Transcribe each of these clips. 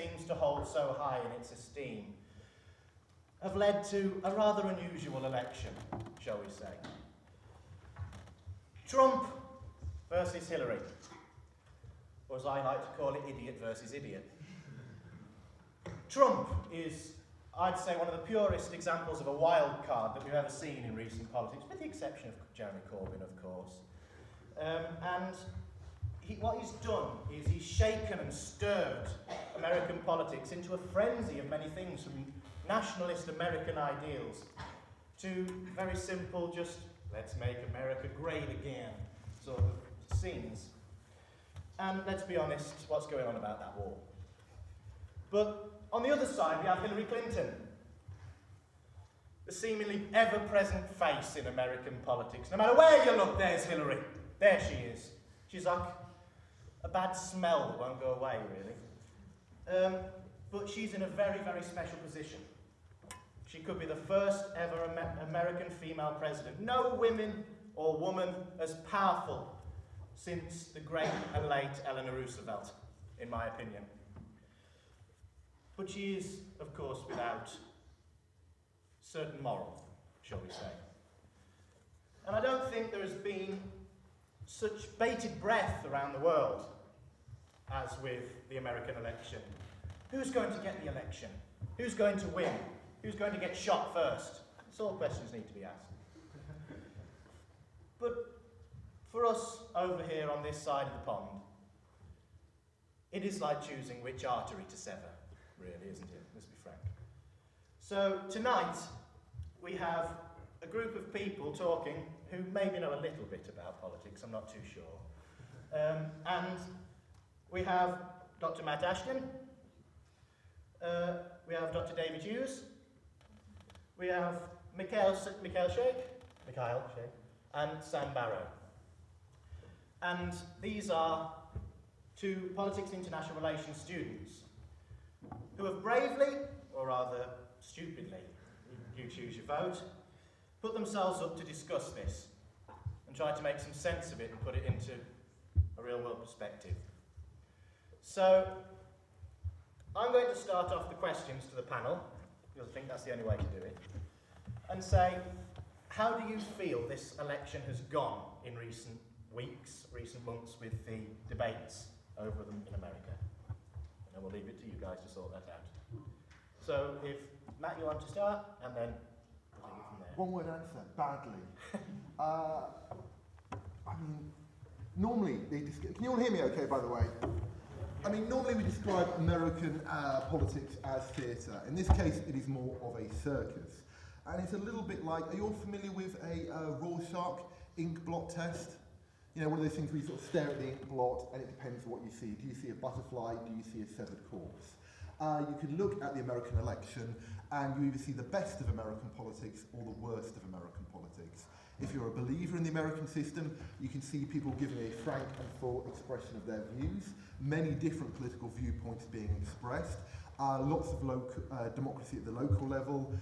seems to hold so high in its esteem, have led to a rather unusual election, shall we say. Trump versus Hillary, or as I like to call it, idiot versus idiot. Trump is, I'd say, one of the purest examples of a wild card that we've ever seen in recent politics, with the exception of Jeremy Corbyn, of course. What he's done is he's shaken and stirred American politics into a frenzy of many things, from nationalist American ideals to very simple, just let's make America great again sort of scenes. And let's be honest, what's going on about that war? But on the other side, we have Hillary Clinton, the seemingly ever-present face in American politics. No matter where you look, there's Hillary. There she is. She's like a bad smell that won't go away, really. But she's in a very, very special position. She could be the first ever American female president. No women or woman as powerful since the great and late Eleanor Roosevelt, in my opinion. But she is, of course, without certain moral, shall we say. And I don't think there has been such bated breath around the world as with the American election. Who's going to get the election? Who's going to win? Who's going to get shot first? It's all questions need to be asked. But for us over here on this side of the pond, it is like choosing which artery to sever, really, isn't it? Let's be frank. So tonight, we have a group of people talking who maybe know a little bit about politics, I'm not too sure. And we have Dr. Matt Ashton, we have Dr. David Hughes, we have Mikail Shaikh, and Sam Barrow. And these are two politics and international relations students who have bravely, or rather stupidly, you choose your vote, put themselves up to discuss this and try to make some sense of it and put it into a real world perspective. So I'm going to start off the questions to the panel, because I think that's the only way to do it, and say, how do you feel this election has gone in recent weeks, recent months, with the debates over them in America? And then we'll leave it to you guys to sort that out. So if, Matt, you want to start, and then we'll take it from there. One word answer, badly. I mean, normally, can you all hear me okay, by the way? I mean, normally we describe American politics as theatre. In this case, it is more of a circus. And it's a little bit like, are you all familiar with a Rorschach ink blot test? You know, one of those things where you sort of stare at the ink blot and it depends on what you see. Do you see a butterfly? Do you see a severed corpse? You could look at the American election and you either see the best of American politics or the worst of American politics. If you're a believer in the American system, you can see people giving a frank and full expression of their views, many different political viewpoints being expressed, lots of democracy at the local level,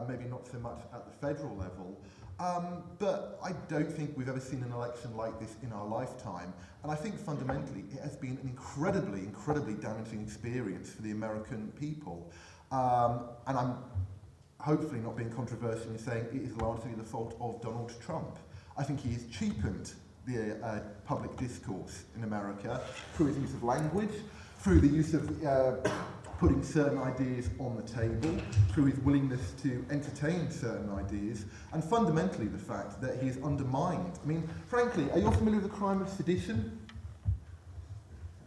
maybe not so much at the federal level. But I don't think we've ever seen an election like this in our lifetime. And I think fundamentally it has been an incredibly, incredibly damaging experience for the American people. And I'm hopefully not being controversial in saying it is largely the fault of Donald Trump. I think he has cheapened the public discourse in America through his use of language, through the use of putting certain ideas on the table, through his willingness to entertain certain ideas, and fundamentally the fact that he has undermined. I mean, frankly, are you all familiar with the crime of sedition?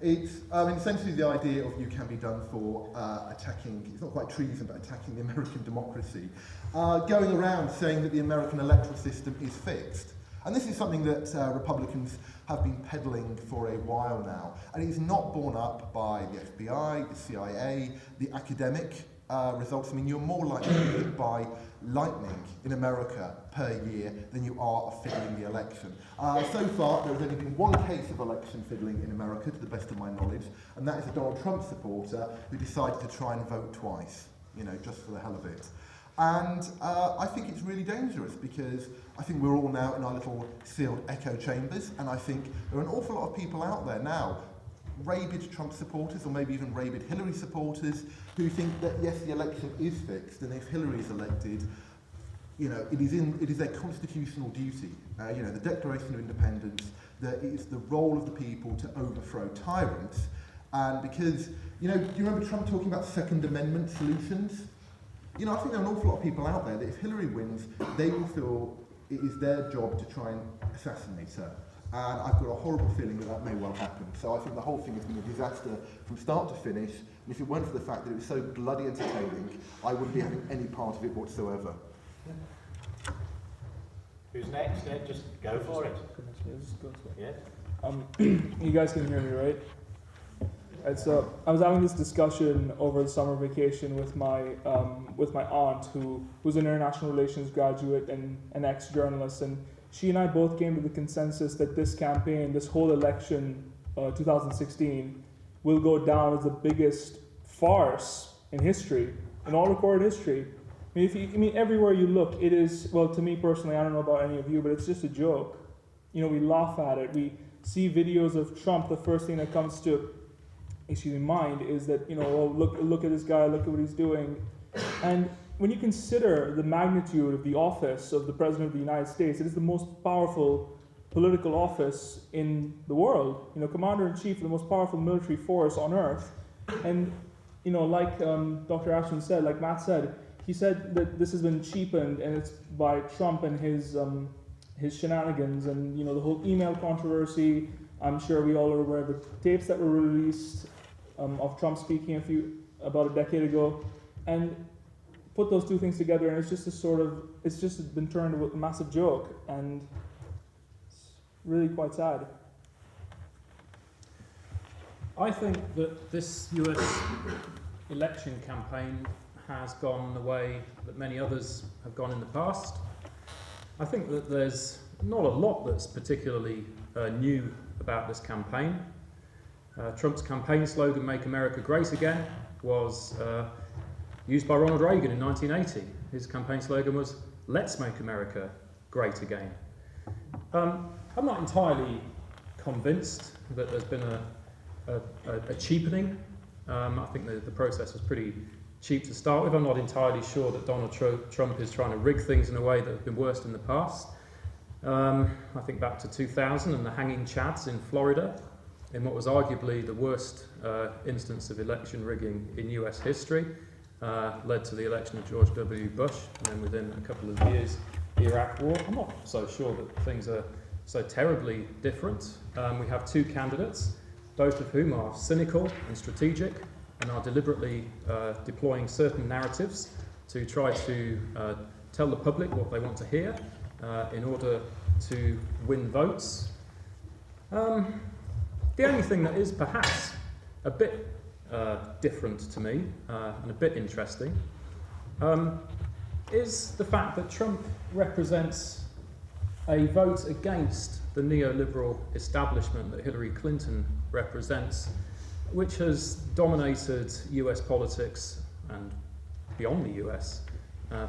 It's essentially the idea of you can be done for attacking, it's not quite treason, but attacking the American democracy, going around saying that the American electoral system is fixed. And this is something that Republicans have been peddling for a while now. And it is not borne up by the FBI, the CIA, the academic results. I mean, you're more likely to be hit by lightning in America per year than you are of fiddling the election. So far, there has only been one case of election fiddling in America, to the best of my knowledge, and that is a Donald Trump supporter who decided to try and vote twice, you know, just for the hell of it. And I think it's really dangerous because I think we're all now in our little sealed echo chambers, and I think there are an awful lot of people out there now rabid Trump supporters, or maybe even rabid Hillary supporters, who think that yes, the election is fixed, and if Hillary is elected, you know, it is their constitutional duty, you know, the Declaration of Independence, that it is the role of the people to overthrow tyrants. And because, you know, do you remember Trump talking about Second Amendment solutions? You know, I think there are an awful lot of people out there that if Hillary wins, they will feel it is their job to try and assassinate her. And I've got a horrible feeling that that may well happen. So I think the whole thing has been a disaster from start to finish. And if it weren't for the fact that it was so bloody entertaining, I wouldn't be having any part of it whatsoever. Who's next? Yeah, just go for it. Yeah. You guys can hear me, right? And so I was having this discussion over the summer vacation with my aunt, who's an international relations graduate and an ex-journalist, and she and I both came to the consensus that this campaign, this whole election, 2016, will go down as the biggest farce in history, in all recorded history. I mean, everywhere you look, it is, well, to me personally, I don't know about any of you, but it's just a joke. You know, we laugh at it. We see videos of Trump. The first thing that comes to mind is that, you know, oh, look at this guy, look at what he's doing. And when you consider the magnitude of the office of the President of the United States, it is the most powerful political office in the world. You know, Commander-in-Chief of the most powerful military force on earth. And, you know, like Dr. Ashton said, like Matt said, he said that this has been cheapened, and it's by Trump and his shenanigans, and, you know, the whole email controversy. I'm sure we all are aware of the tapes that were released of Trump speaking about a decade ago, and put those two things together, and it's just been turned into a massive joke, and it's really quite sad. I think that this US election campaign has gone the way that many others have gone in the past. I think that there's not a lot that's particularly new about this campaign. Trump's campaign slogan, "Make America Great Again," was used by Ronald Reagan in 1980. His campaign slogan was, "Let's make America great again." I'm not entirely convinced that there's been a cheapening. I think the process was pretty cheap to start with. I'm not entirely sure that Donald Trump is trying to rig things in a way that have been worse in the past. I think back to 2000 and the hanging chads in Florida, in what was arguably the worst instance of election rigging in US history, led to the election of George W. Bush, and then within a couple of years, the Iraq War. I'm not so sure that things are so terribly different. We have two candidates, both of whom are cynical and strategic, and are deliberately deploying certain narratives to try to tell the public what they want to hear in order to win votes. The only thing that is perhaps a bit different to me and a bit interesting is the fact that Trump represents a vote against the neoliberal establishment that Hillary Clinton represents, which has dominated US politics and beyond the US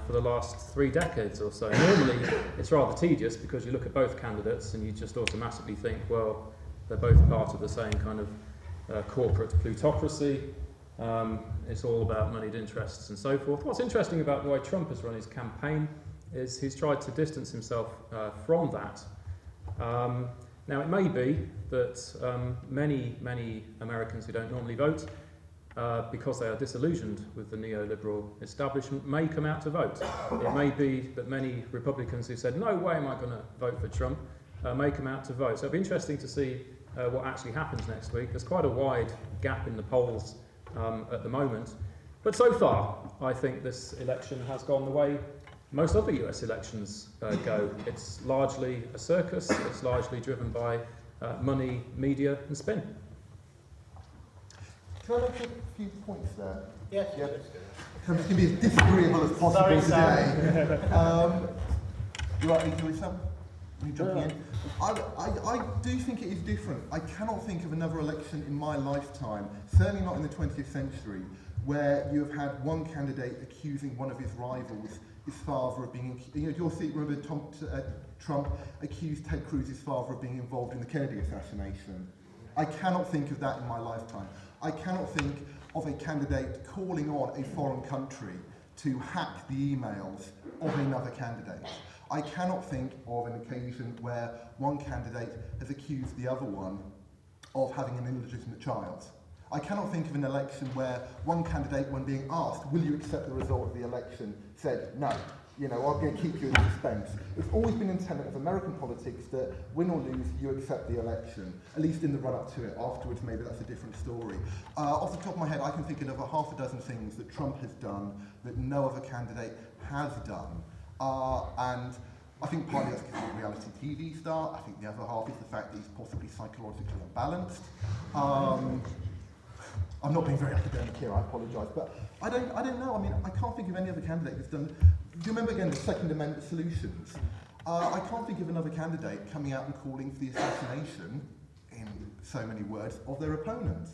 for the last 3 decades or so. Normally, it's rather tedious because you look at both candidates and you just automatically think, well, they're both part of the same kind of corporate plutocracy. It's all about moneyed interests and so forth. What's interesting about the way Trump has run his campaign is he's tried to distance himself from that. Now, it may be that many Americans who don't normally vote, because they are disillusioned with the neoliberal establishment, may come out to vote. It may be that many Republicans who said, no way am I going to vote for Trump, may come out to vote. So it'll be interesting to see what actually happens next week. There's quite a wide gap in the polls at the moment. But so far, I think this election has gone the way most other US elections go. It's largely a circus. It's largely driven by money, media, and spin. Can I make a few points there? Yes. Yeah. I'm just going to be as disagreeable as possible today. You right, enjoy some? You jumping in? I do think it is different. I cannot think of another election in my lifetime, certainly not in the 20th century, where you have had one candidate accusing one of his rivals, his father, of being, you know, remember Trump accused Ted Cruz's father of being involved in the Kennedy assassination. I cannot think of that in my lifetime. I cannot think of a candidate calling on a foreign country to hack the emails of another candidate. I cannot think of an occasion where one candidate has accused the other one of having an illegitimate child. I cannot think of an election where one candidate, when being asked, will you accept the result of the election, said, no, I'm going to keep you in suspense. It's always been in tenet of American politics that win or lose, you accept the election, at least in the run-up to it. Afterwards, maybe that's a different story. Off the top of my head, I can think of over half a dozen things that Trump has done that no other candidate has done. And I think partly that's because he's a reality TV star. I think the other half is the fact that he's possibly psychologically unbalanced. I'm not being very academic here, I apologise, but I don't know. I mean, I can't think of any other candidate who's done. Do you remember again the Second Amendment solutions? I can't think of another candidate coming out and calling for the assassination, in so many words, of their opponent.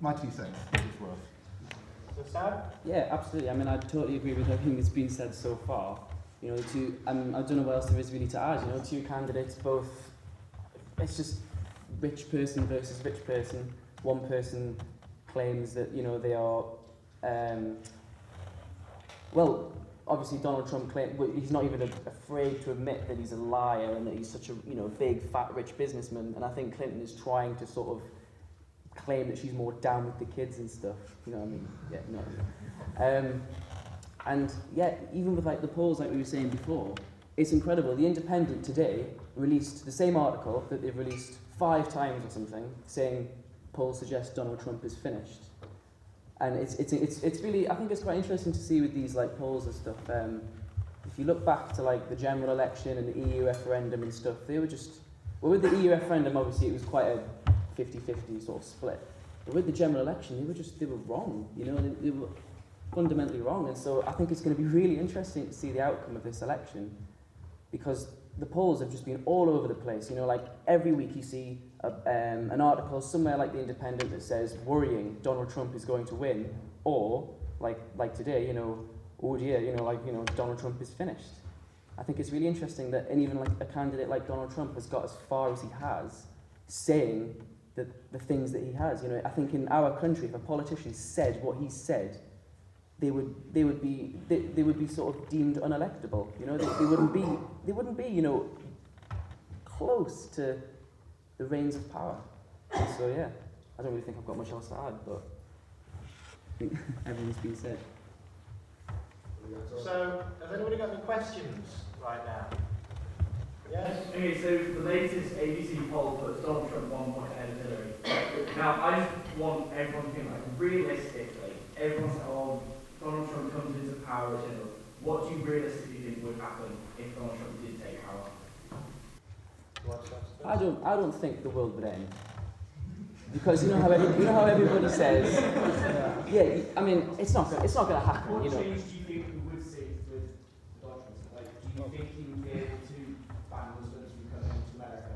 My 2 cents, what it's worth. So Sam? Yeah, absolutely. I mean, I totally agree with everything that's been said so far. I don't know what else there is really to add. 2 candidates, both. It's just rich person versus rich person. One person claims that they are. Well, obviously Donald Trump he's not even afraid to admit that he's a liar and that he's such a big fat rich businessman. And I think Clinton is trying to sort of claim that she's more down with the kids and stuff. You know what I mean? Yeah, no. And yeah, even with the polls like we were saying before, it's incredible. The Independent today released the same article that they've released 5 times or something, saying polls suggest Donald Trump is finished. And it's really, I think it's quite interesting to see with these polls and stuff. If you look back to the general election and the EU referendum and stuff, they were just, well, with the EU referendum obviously it was quite a 50-50 sort of split. But with the general election, they were wrong. They were fundamentally wrong. And so I think it's going to be really interesting to see the outcome of this election, because the polls have just been all over the place. Every week you see an article somewhere like The Independent that says, worrying, Donald Trump is going to win, or like today, oh dear, Donald Trump is finished. I think it's really interesting that, and even a candidate like Donald Trump has got as far as he has, saying the things that he has. I think in our country, if a politician said what he said, they would be sort of deemed unelectable. They wouldn't be close to the reins of power. And so yeah, I don't really think I've got much else to add, but I think everything's been said. So, has anybody got any questions right now? Yes? Okay, so the latest ABC poll puts Donald Trump 1 point ahead of Hillary. Now, I just want everyone to think realistically, everyone's oh, Donald Trump comes into power as general. What do you realistically think would happen if Donald Trump did take power? I don't think the world would end. Because you know how everybody says, yeah. I mean, it's not going to happen. What change do you think we would see with Donald Trump? Do you think he would be able to ban Muslims from coming into America?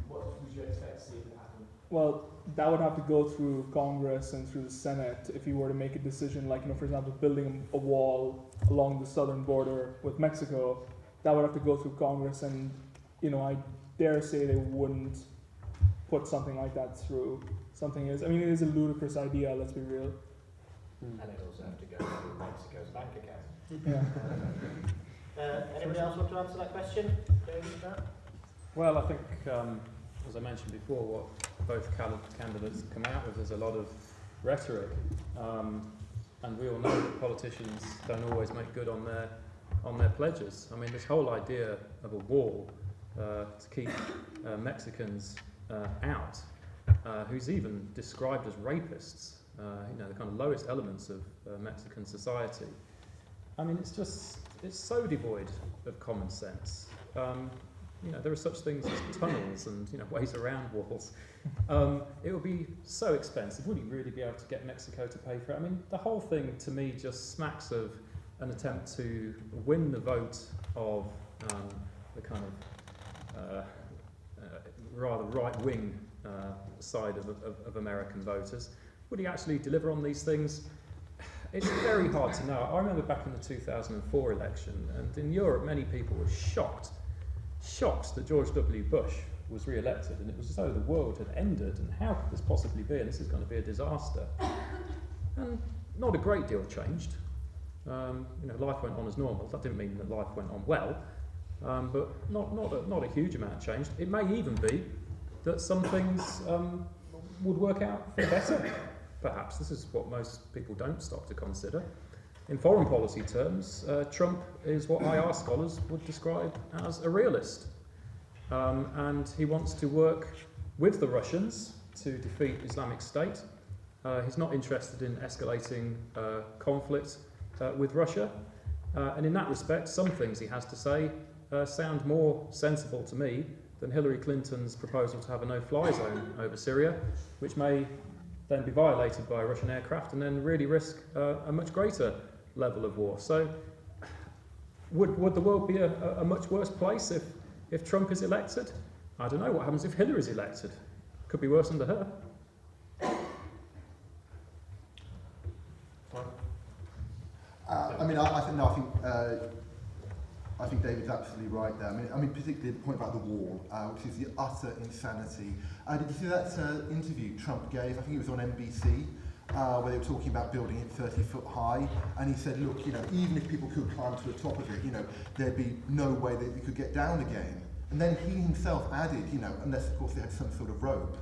What would you expect to see if it happen? Well, that would have to go through Congress and through the Senate if you were to make a decision, for example, building a wall along the southern border with Mexico. That would have to go through Congress, and I dare say they wouldn't put something like that through. It is a ludicrous idea, let's be real. And it also have to go through Mexico's bank account. Yeah. Anybody else want to answer that question? Well, I think, as I mentioned before, what both candidates come out with is a lot of rhetoric, and we all know that politicians don't always make good on their pledges. I mean, this whole idea of a wall to keep Mexicans out, who's even described as rapists, the kind of lowest elements of Mexican society. I mean, it's so devoid of common sense. There are such things as tunnels and ways around walls. It would be so expensive. Would you really be able to get Mexico to pay for it? I mean, the whole thing to me just smacks of an attempt to win the vote of the kind of rather right-wing side of American voters. Would he actually deliver on these things? It's very hard to know. I remember back in the 2004 election, and in Europe, many people were shocked that George W. Bush was re-elected, and it was as though the world had ended, and how could this possibly be, and this is going to be a disaster. And not a great deal changed. Life went on as normal. That didn't mean that life went on well, but not a huge amount changed. It may even be that some things would work out for the better. Perhaps this is what most people don't stop to consider. In foreign policy terms, Trump is what IR scholars would describe as a realist. And he wants to work with the Russians to defeat Islamic State. He's not interested in escalating conflict with Russia. And in that respect, some things he has to say sound more sensible to me than Hillary Clinton's proposal to have a no-fly zone over Syria, which may then be violated by a Russian aircraft and then really risk a much greater level of war. So would the world be a much worse place if Trump is elected? I don't know. What happens if Hillary is elected? Could be worse under her. I think David's absolutely right there. I mean, particularly the point about the wall, which is the utter insanity. Did you see that interview Trump gave? I think it was on NBC, where they were talking about building it 30 foot high, and he said, look, even if people could climb to the top of it, there'd be no way that they could get down again. And then he himself added, unless of course they had some sort of rope.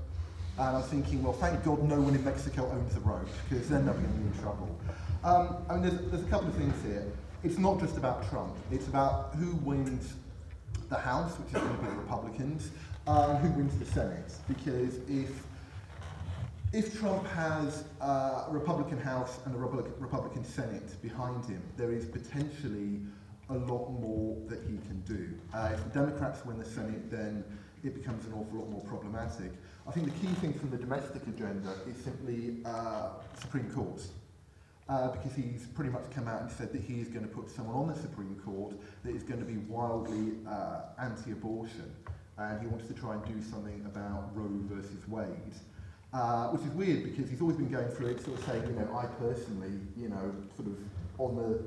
And I was thinking, well, thank God no one in Mexico owns a rope, because then they're going to be in trouble. There's a couple of things here. It's not just about Trump. It's about who wins the House, which is going to be the Republicans, and who wins the Senate. Because if Trump has a Republican House and a Republican Senate behind him, there is potentially a lot more that he can do. If the Democrats win the Senate, then it becomes an awful lot more problematic. I think the key thing from the domestic agenda is simply Supreme Court. Because he's pretty much come out and said that he is going to put someone on the Supreme Court that is going to be wildly anti-abortion, and he wants to try and do something about Roe versus Wade, which is weird because he's always been going through it, sort of saying, I personally, sort of on the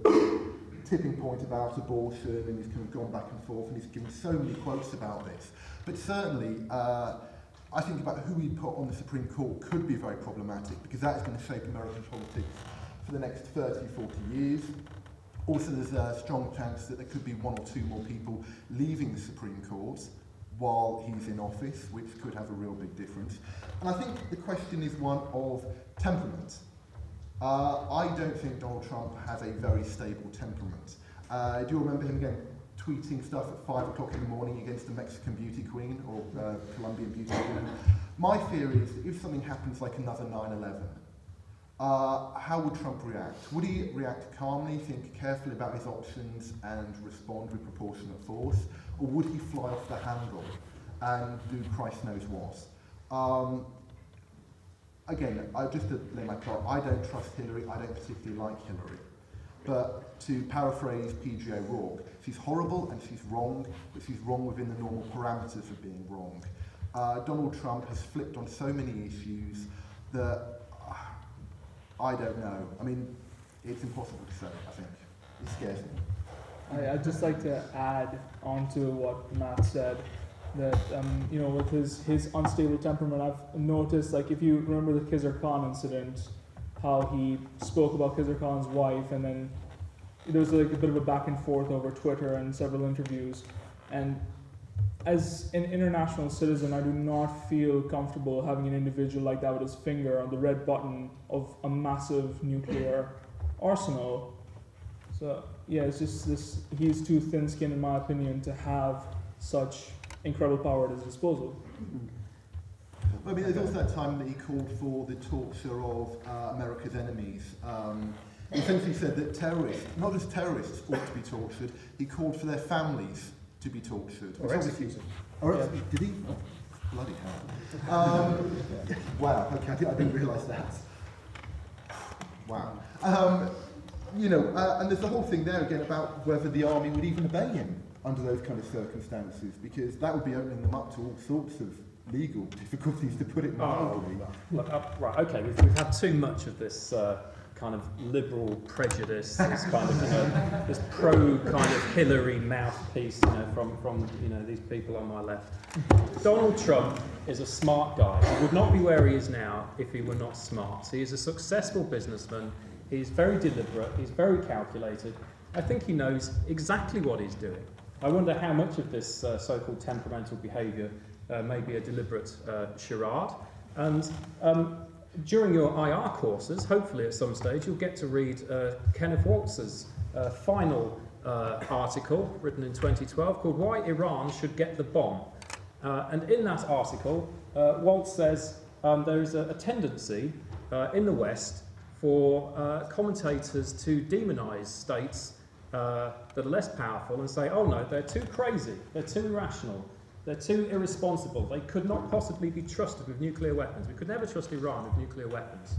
tipping point about abortion, and he's kind of gone back and forth, and he's given so many quotes about this. But certainly, I think about who he put on the Supreme Court could be very problematic, because that is going to shape American politics for the next 30, 40 years. Also, there's a strong chance that there could be one or two more people leaving the Supreme Court while he's in office, which could have a real big difference. And I think the question is one of temperament. I don't think Donald Trump has a very stable temperament. Do you remember him again tweeting stuff at 5 o'clock in the morning against the Mexican beauty queen or Colombian beauty queen? My theory is that if something happens like another 9/11, how would Trump react? Would he react calmly, think carefully about his options and respond with proportionate force? Or would he fly off the handle and do Christ knows what? Again, just to lay my card, I don't trust Hillary, I don't particularly like Hillary. But to paraphrase P.J. O'Rourke, she's horrible and she's wrong, but she's wrong within the normal parameters of being wrong. Donald Trump has flipped on so many issues that I don't know. I mean, it's impossible to say, I think. It scares me. I'd just like to add on to what Matt said, that, with his unstable temperament, I've noticed, like, if you remember the Khizr Khan incident, how he spoke about Khizr Khan's wife, and then there was like a bit of a back and forth over Twitter and several interviews. And as an international citizen, I do not feel comfortable having an individual like that with his finger on the red button of a massive nuclear arsenal. So, yeah, it's just this, he's too thin-skinned, in my opinion, to have such incredible power at his disposal. Well, I mean, there's also that time that he called for the torture of America's enemies. He essentially said that terrorists, not just terrorists, ought to be tortured. He called for their families to be tortured. Or executed. Did he? Oh, bloody hell. Wow, okay, I didn't realise that. Wow. And there's the whole thing there again about whether the army would even obey him under those kind of circumstances, because that would be opening them up to all sorts of legal difficulties, to put it mildly. Right, okay, we've had too much of this kind of liberal prejudice, this kind of, this pro kind of Hillary mouthpiece, from these people on my left. Donald Trump is a smart guy. He would not be where he is now if he were not smart. He is a successful businessman. He's very deliberate. He's very calculated. I think he knows exactly what he's doing. I wonder how much of this so-called temperamental behaviour may be a deliberate charade. And during your IR courses, hopefully at some stage, you'll get to read Kenneth Waltz's final article, written in 2012, called Why Iran Should Get the Bomb. And in that article, Waltz says there is a tendency in the West for commentators to demonise states that are less powerful and say, oh no, they're too crazy, they're too irrational, they're too irresponsible, they could not possibly be trusted with nuclear weapons. We could never trust Iran with nuclear weapons.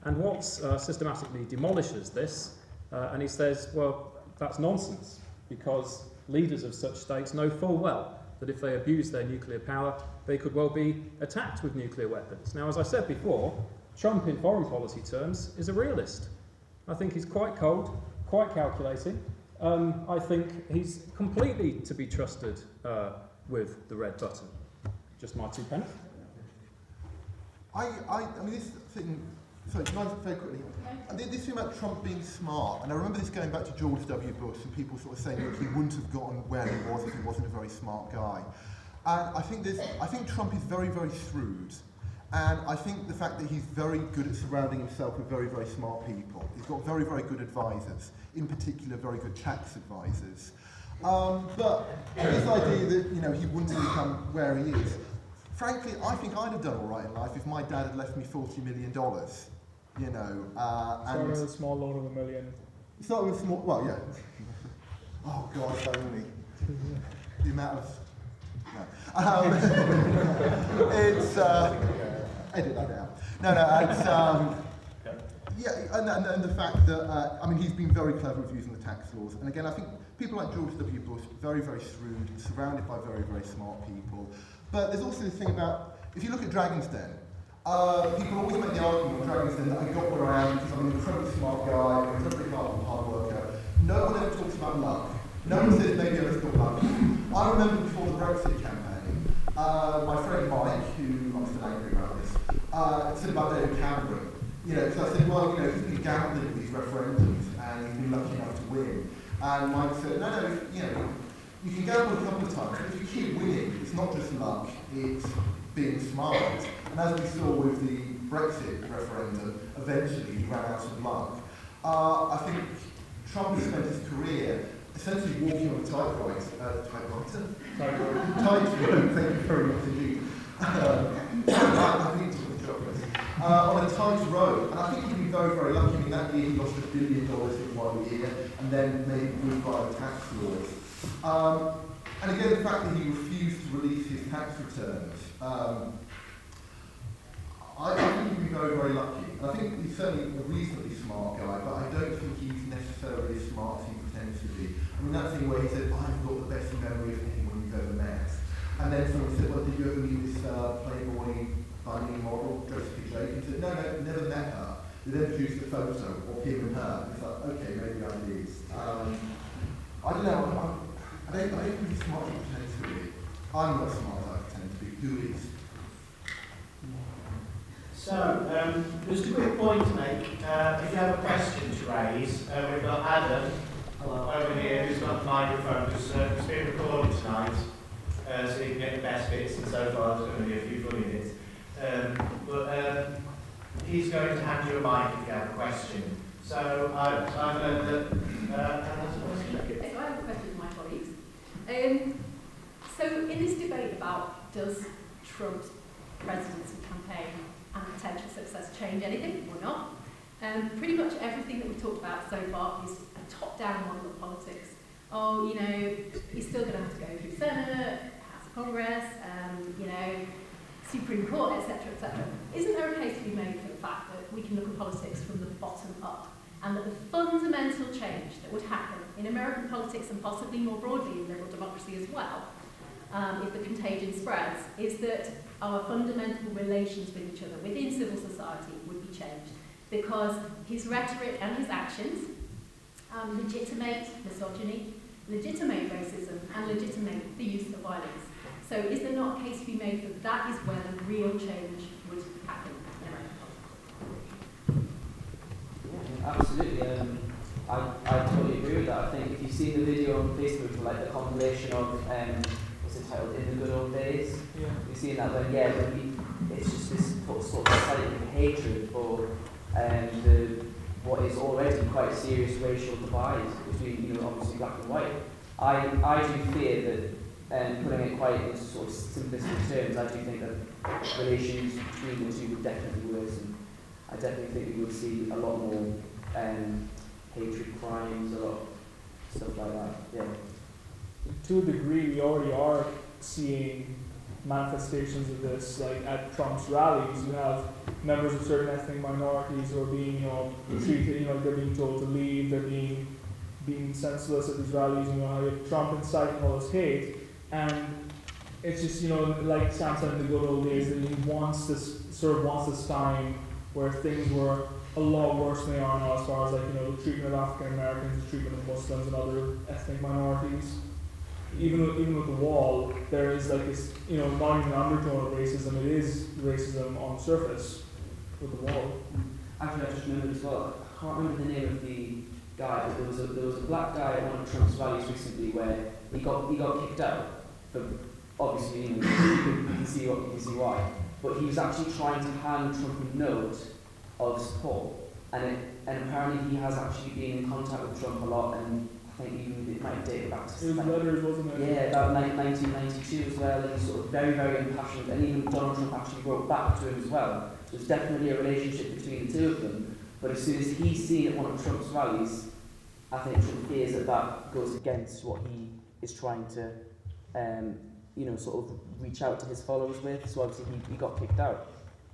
And Waltz systematically demolishes this, and he says, well, that's nonsense, because leaders of such states know full well that if they abuse their nuclear power, they could well be attacked with nuclear weapons. Now, as I said before, Trump in foreign policy terms is a realist. I think he's quite cold, quite calculating. I think he's completely to be trusted with the red button. Just my 2 pence. I mean, this thing, sorry, can I very quickly? This thing about Trump being smart, and I remember this going back to George W. Bush and people sort of saying, look, he wouldn't have gotten where he was if he wasn't a very smart guy. And I think Trump is very, very shrewd. And I think the fact that he's very good at surrounding himself with very, very smart people. He's got very, very good advisors, in particular very good tax advisors. But this idea that he wouldn't have become where he is, frankly, I think I'd have done all right in life if my dad had left me $40 million. Started with a small loan of $1 million. Started with small, well, yeah. Oh God, if only. The amount of. No. It's. Edit that out. No, it's. Yeah, and the fact that, he's been very clever with using the tax laws. And again, I think people like George W. Bush, very, very shrewd, surrounded by very, very smart people. But there's also this thing about, if you look at Dragon's Den, people always make the argument on Dragon's Den that I got where I am because I'm an incredibly smart guy, I'm an incredibly hard worker. No one ever talks about luck. No one says maybe I just got lucky. I remember before the Brexit campaign, my friend Mike, who I'm still angry about this, said about David Cameron. Because I said, well, he's been gambling with these referendums and he's been lucky enough to win. And Mike said, no, you can gamble a couple of times, but if you keep winning, it's not just luck, it's being smart. And as we saw with the Brexit referendum, eventually he ran out of luck. I think Trump has spent his career essentially walking on a tightrope, thank you very much indeed. I need to put the chocolate. On a tight road, and I think he'd be very, very lucky. That year he lost $1 billion in 1 year, and then made good by the tax laws. And again, the fact that he refused to release his tax returns, I think he'd be very, very lucky. And I think he's certainly a reasonably smart guy, but I don't think he's necessarily as smart as he pretends to be. That thing where he said, I've got the best memory of anyone you've ever met. And then someone said, well, did you ever meet this Playboy bunny model, Josephine Shaikh? He said, no, never met her. They then produced a photo of him and her. It's like, okay, maybe I did. I don't know. I don't think he's smart as he pretends to be. I'm not smart as I pretend to be. Who is? So, just a quick point to make. If you have a question to raise, we've got Adam over here who's got the microphone because it's being recorded tonight, so you can get the best bits, and so far there's going to be a few funny bits. But he's going to hand you a mic if you have a question. So I've learned that Anne has a question. Yes, I have a question for my colleagues. So in this debate about does Trump's presidency campaign and potential success change anything or not, pretty much everything that we've talked about so far is a top-down model of politics. Oh, he's still going to have to go through Senate, House of Congress, Supreme Court, etc., etc. Isn't there a case to be made for the fact that we can look at politics from the bottom up, and that the fundamental change that would happen in American politics and possibly more broadly in liberal democracy as well, if the contagion spreads, is that our fundamental relations with each other within civil society would be changed? because his rhetoric and his actions legitimate misogyny, legitimate racism, and legitimate the use of violence. So is there not a case to be made that that is where the real change would happen in America? Yeah, absolutely. I totally agree with that. I think if you've seen the video on Facebook, like the compilation of, what's it titled, In the Good Old Days, Yeah. you've seen that it's just this sort of selective hatred for what is already quite a serious racial divide between, obviously black and white. I do fear that, putting it quite in sort of simplistic terms, I do think that relations between the two would definitely worsen. I definitely think we will see a lot more hatred crimes, a lot of stuff like that. Yeah. To a degree, we already are seeing manifestations of this, like at Trump's rallies. You have members of certain ethnic minorities who are being, treated, like they're being told to leave, they're being senseless at these rallies. You have Trump inciting all this hate, and it's just, like Sam said in the good old days, that he wants this time where things were a lot worse than they are now, as far as the treatment of African Americans, the treatment of Muslims and other ethnic minorities. Even with the wall, there is this, not even an undertone of racism. It is racism on the surface with the wall. Actually, I just remembered as well. I can't remember the name of the guy, but there was a black guy at one of Trump's rallies recently where he got kicked out. For obviously, you can see why. But he was actually trying to hand Trump a note of support, and apparently he has actually been in contact with Trump a lot, and I think even it might date back to letters, wasn't it? Yeah, about 1992 as well. And he's sort of very, very impassioned, and even Donald Trump actually wrote back to him as well. So there's definitely a relationship between the two of them. But as soon as he's seen at one of Trump's rallies, I think Trump fears that goes against what he is trying to, sort of reach out to his followers with. So obviously he got kicked out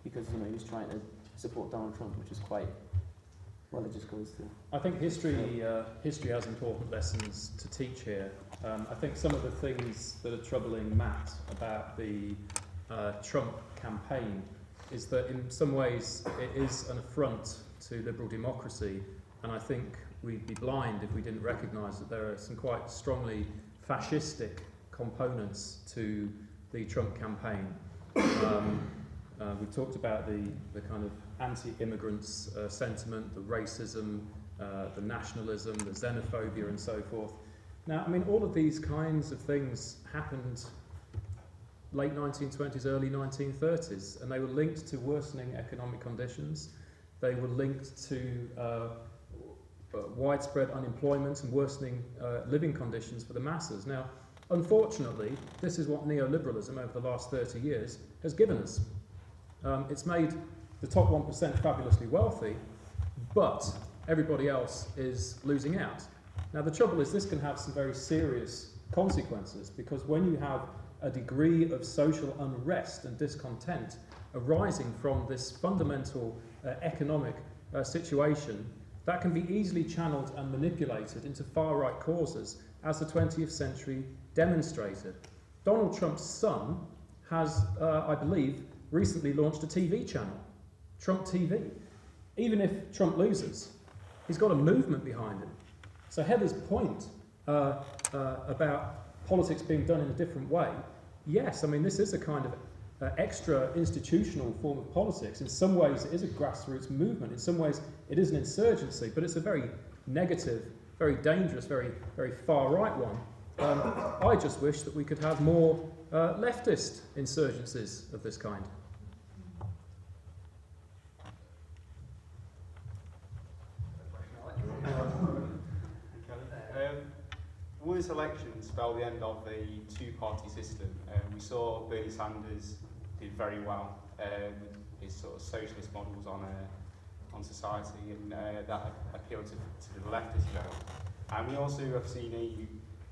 because he was trying to support Donald Trump, which is quite. Well, it just goes to. I think history has important lessons to teach here. I think some of the things that are troubling Matt about the Trump campaign is that in some ways it is an affront to liberal democracy, and I think we'd be blind if we didn't recognise that there are some quite strongly fascistic components to the Trump campaign. We've talked about the kind of anti-immigrants sentiment, the racism, the nationalism, the xenophobia and so forth. Now, I mean, all of these kinds of things happened late 1920s, early 1930s, and they were linked to worsening economic conditions. They were linked to widespread unemployment and worsening living conditions for the masses. Now, unfortunately, this is what neoliberalism over the last 30 years has given us. It's made the top 1% fabulously wealthy, but everybody else is losing out. Now, the trouble is this can have some very serious consequences, because when you have a degree of social unrest and discontent arising from this fundamental economic situation, that can be easily channeled and manipulated into far-right causes, as the 20th century demonstrated. Donald Trump's son has, I believe, recently launched a TV channel, Trump TV. Even if Trump loses, he's got a movement behind him. So Heather's point about politics being done in a different way, yes, I mean, this is a kind of extra institutional form of politics. In some ways, it is a grassroots movement. In some ways, it is an insurgency, but it's a very negative, very dangerous, very, very far-right one. I just wish that we could have more leftist insurgencies of this kind. Will this election spell the end of the two-party system? We saw Bernie Sanders did very well with his sort of socialist models on society, and that appealed to the left as well. And we also have seen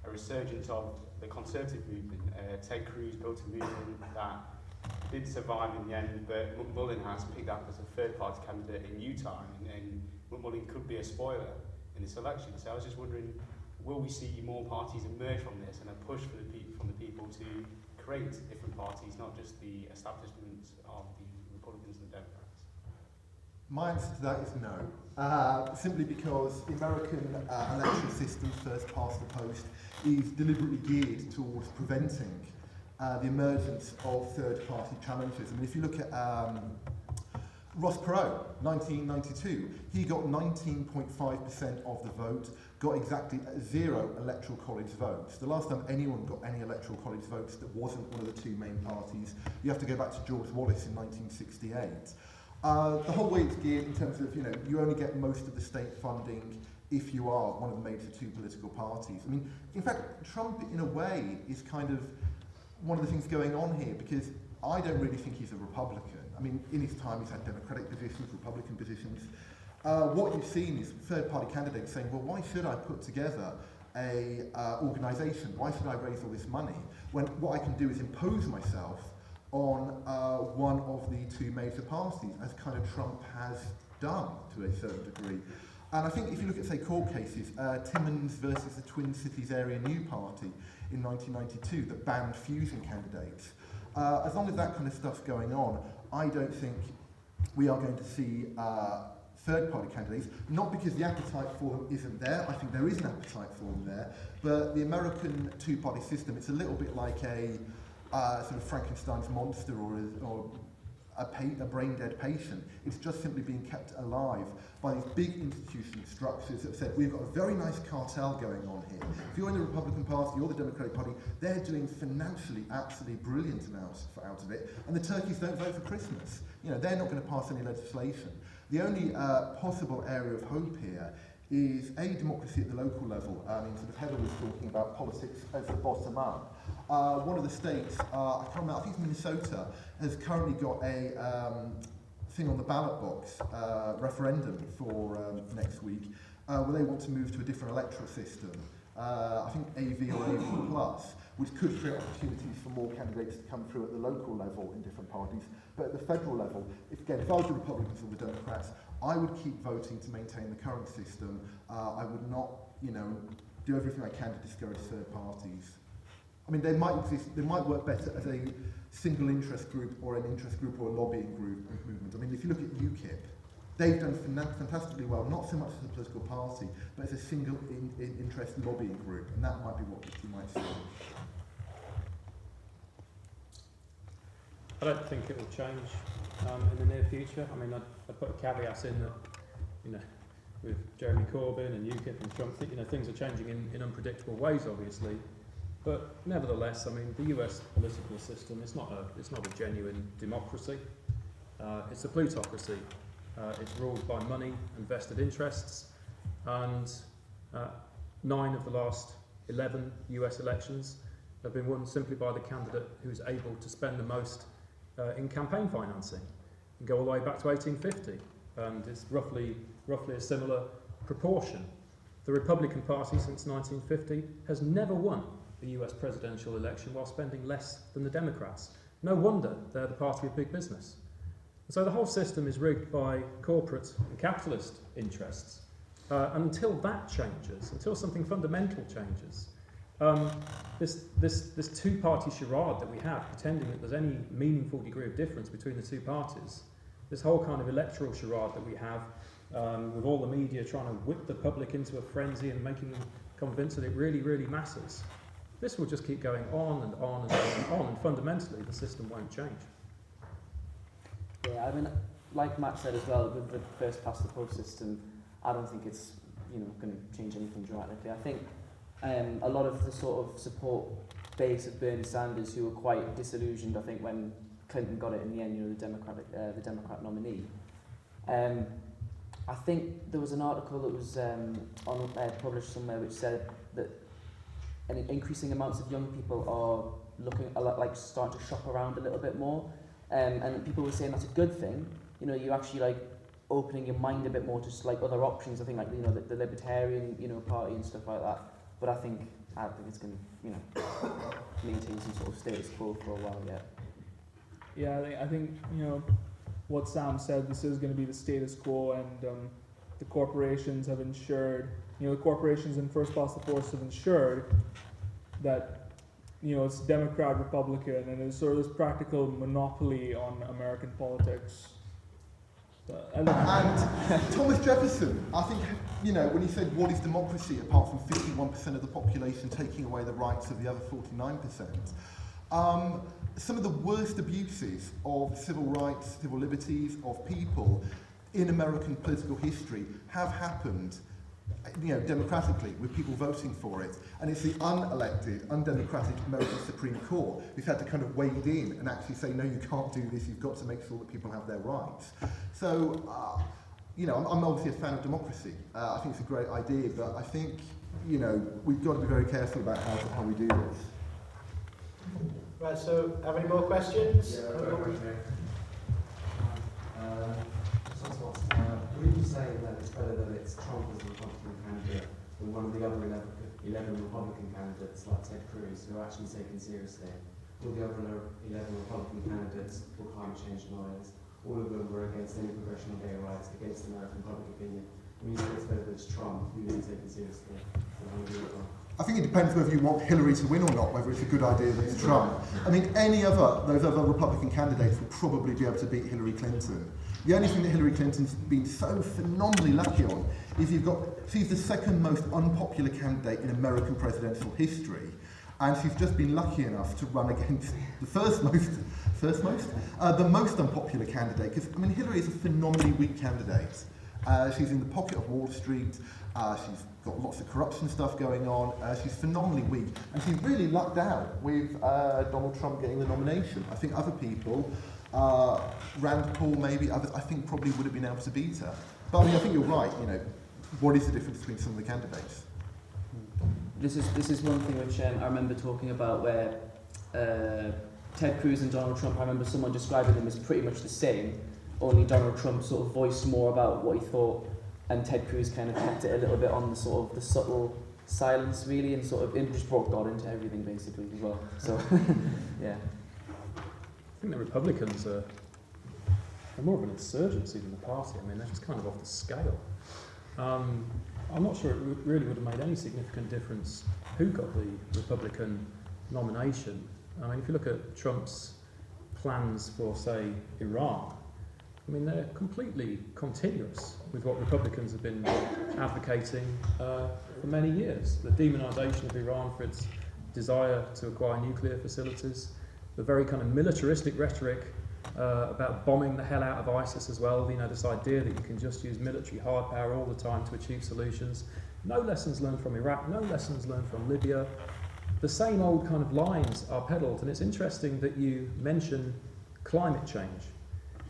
a resurgence of the conservative movement. Ted Cruz built a movement that did survive in the end, but Mullen has picked up as a third-party candidate in Utah, and Mullen could be a spoiler in this election. So I was just wondering, will we see more parties emerge from this, and a push from the people to create different parties, not just the establishments of the Republicans and the Democrats? My answer to that is no. Simply because the American election system, first past the post, is deliberately geared towards preventing the emergence of third-party challenges. I mean, if you look at Ross Perot, 1992, he got 19.5% of the vote, got exactly 0 electoral college votes. The last time anyone got any electoral college votes that wasn't one of the two main parties, you have to go back to George Wallace in 1968. The whole way it's geared in terms of, you only get most of the state funding if you are one of the major two political parties. I mean, in fact, Trump, in a way, is kind of one of the things going on here, because I don't really think he's a Republican. I mean, in his time, he's had Democratic positions, Republican positions. What you've seen is third-party candidates saying, well, why should I put together a organisation? Why should I raise all this money when what I can do is impose myself on one of the two major parties, as kind of Trump has done to a certain degree. And I think if you look at, say, court cases, Timmins versus the Twin Cities Area New Party in 1992 that banned fusing candidates, as long as that kind of stuff's going on, I don't think we are going to see third-party candidates, not because the appetite for them isn't there. I think there is an appetite for them there, but the American two-party system, it's a little bit like a sort of Frankenstein's monster or a brain-dead patient. It's just simply being kept alive by these big institutional structures that have said, we've got a very nice cartel going on here. If you're in the Republican Party or the Democratic Party, they're doing financially absolutely brilliant amounts out of it, and the turkeys don't vote for Christmas. They're not going to pass any legislation. The only possible area of hope here is a democracy at the local level. I mean, sort of Heather was talking about politics as the bottom up. One of the states, I can't remember, I think it's Minnesota, has currently got a thing on the ballot box, referendum for next week, where they want to move to a different electoral system. I think AV or AV plus, which could create opportunities for more candidates to come through at the local level in different parties. But at the federal level, if I was the Republicans or the Democrats, I would keep voting to maintain the current system. I would not, do everything I can to discourage third parties. I mean, they might exist, they might work better as a single interest group or an interest group or a lobbying group movement. I mean, if you look at UKIP, they've done fantastically well, not so much as a political party, but as a single interest lobbying group, and that might be what you might see. I don't think it will change in the near future. I mean, I put a caveat in that, with Jeremy Corbyn and UKIP and Trump, things are changing in unpredictable ways, obviously. But nevertheless, I mean, the US political system is not a genuine democracy. It's a plutocracy. It's ruled by money and vested interests. And 9 of the last 11 US elections have been won simply by the candidate who's able to spend the most in campaign financing, and go all the way back to 1850. And it's roughly a similar proportion. The Republican Party since 1950 has never won the US presidential election while spending less than the Democrats. No wonder they're the party of big business. And so the whole system is rigged by corporate and capitalist interests. And until that changes, until something fundamental changes, this two-party charade that we have, pretending that there's any meaningful degree of difference between the two parties, this whole kind of electoral charade that we have, with all the media trying to whip the public into a frenzy and making them convinced that it really, really matters, this will just keep going on and on and on and on, and fundamentally the system won't change. Yeah, I mean, like Matt said as well, with the first past the post system, I don't think it's going to change anything dramatically. I think a lot of the sort of support base of Bernie Sanders, who were quite disillusioned, I think, when Clinton got it in the end, the Democrat nominee. I think there was an article that was published somewhere which said that increasing amounts of young people are looking like starting to shop around a little bit more, and people were saying that's a good thing. You're actually opening your mind a bit more to other options. I think the Libertarian party and stuff like that. But I think it's going to maintain some sort of status quo for a while yet. Yeah, I think what Sam said. This is going to be the status quo, and the corporations have ensured. The corporations in first past the post have ensured that it's Democrat, Republican, and it's sort of this practical monopoly on American politics. And Thomas Jefferson, I think, you know, when he said, what is democracy apart from 51% of the population taking away the rights of the other 49%? Some of the worst abuses of civil rights, civil liberties of people in American political history have happened, you know, democratically, with people voting for it. And it's the unelected, undemocratic American Supreme Court who's had to kind of wade in and actually say, no, you can't do this, you've got to make sure that people have their rights. So, you know, I'm obviously a fan of democracy. I think it's a great idea, but I think, you know, we've got to be very careful about how we do this. Right, so have any more questions? Yeah, I've got a question here. Would you say that it's better that it's Trump as the Republican candidate than one of the other 11 Republican candidates like Ted Cruz who are actually taken seriously? All the other 11 Republican candidates were climate change deniers. All of them were against any progression of gay rights, against American public opinion. Would you say it's better that it's Trump who is taken seriously than one of the other? I think it depends whether you want Hillary to win or not, whether it's a good idea that it's Trump. I mean, those other Republican candidates would probably be able to beat Hillary Clinton. The only thing that Hillary Clinton's been so phenomenally lucky on is she's the second most unpopular candidate in American presidential history, and she's just been lucky enough to run against the most unpopular candidate. Because, I mean, Hillary is a phenomenally weak candidate. She's in the pocket of Wall Street. She's got lots of corruption stuff going on. She's phenomenally weak. And she really lucked out with Donald Trump getting the nomination. I think other people, Rand Paul maybe, others, I think probably would have been able to beat her. But I mean, I think you're right, you know, what is the difference between some of the candidates? This is one thing which I remember talking about where Ted Cruz and Donald Trump, I remember someone describing them as pretty much the same, only Donald Trump sort of voiced more about what he thought, and Ted Cruz kind of kept it a little bit on the sort of the subtle silence really, and sort of it just brought God into everything basically as well. So yeah. I think the Republicans are more of an insurgency than the party. I mean, they're just kind of off the scale. I'm not sure it really would have made any significant difference who got the Republican nomination. I mean, if you look at Trump's plans for, say, Iran, I mean, they're completely continuous with what Republicans have been advocating for many years. The demonisation of Iran for its desire to acquire nuclear facilities, the very kind of militaristic rhetoric about bombing the hell out of ISIS as well, you know, this idea that you can just use military hard power all the time to achieve solutions. No lessons learned from Iraq, no lessons learned from Libya. The same old kind of lines are peddled, and it's interesting that you mention climate change,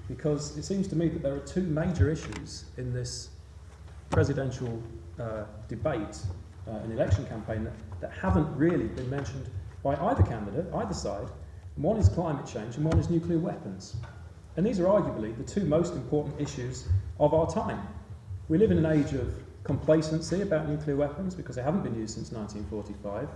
because it seems to me that there are two major issues in this presidential debate, an election campaign, that haven't really been mentioned by either candidate, either side. One is climate change and one is nuclear weapons. And these are arguably the two most important issues of our time. We live in an age of complacency about nuclear weapons because they haven't been used since 1945,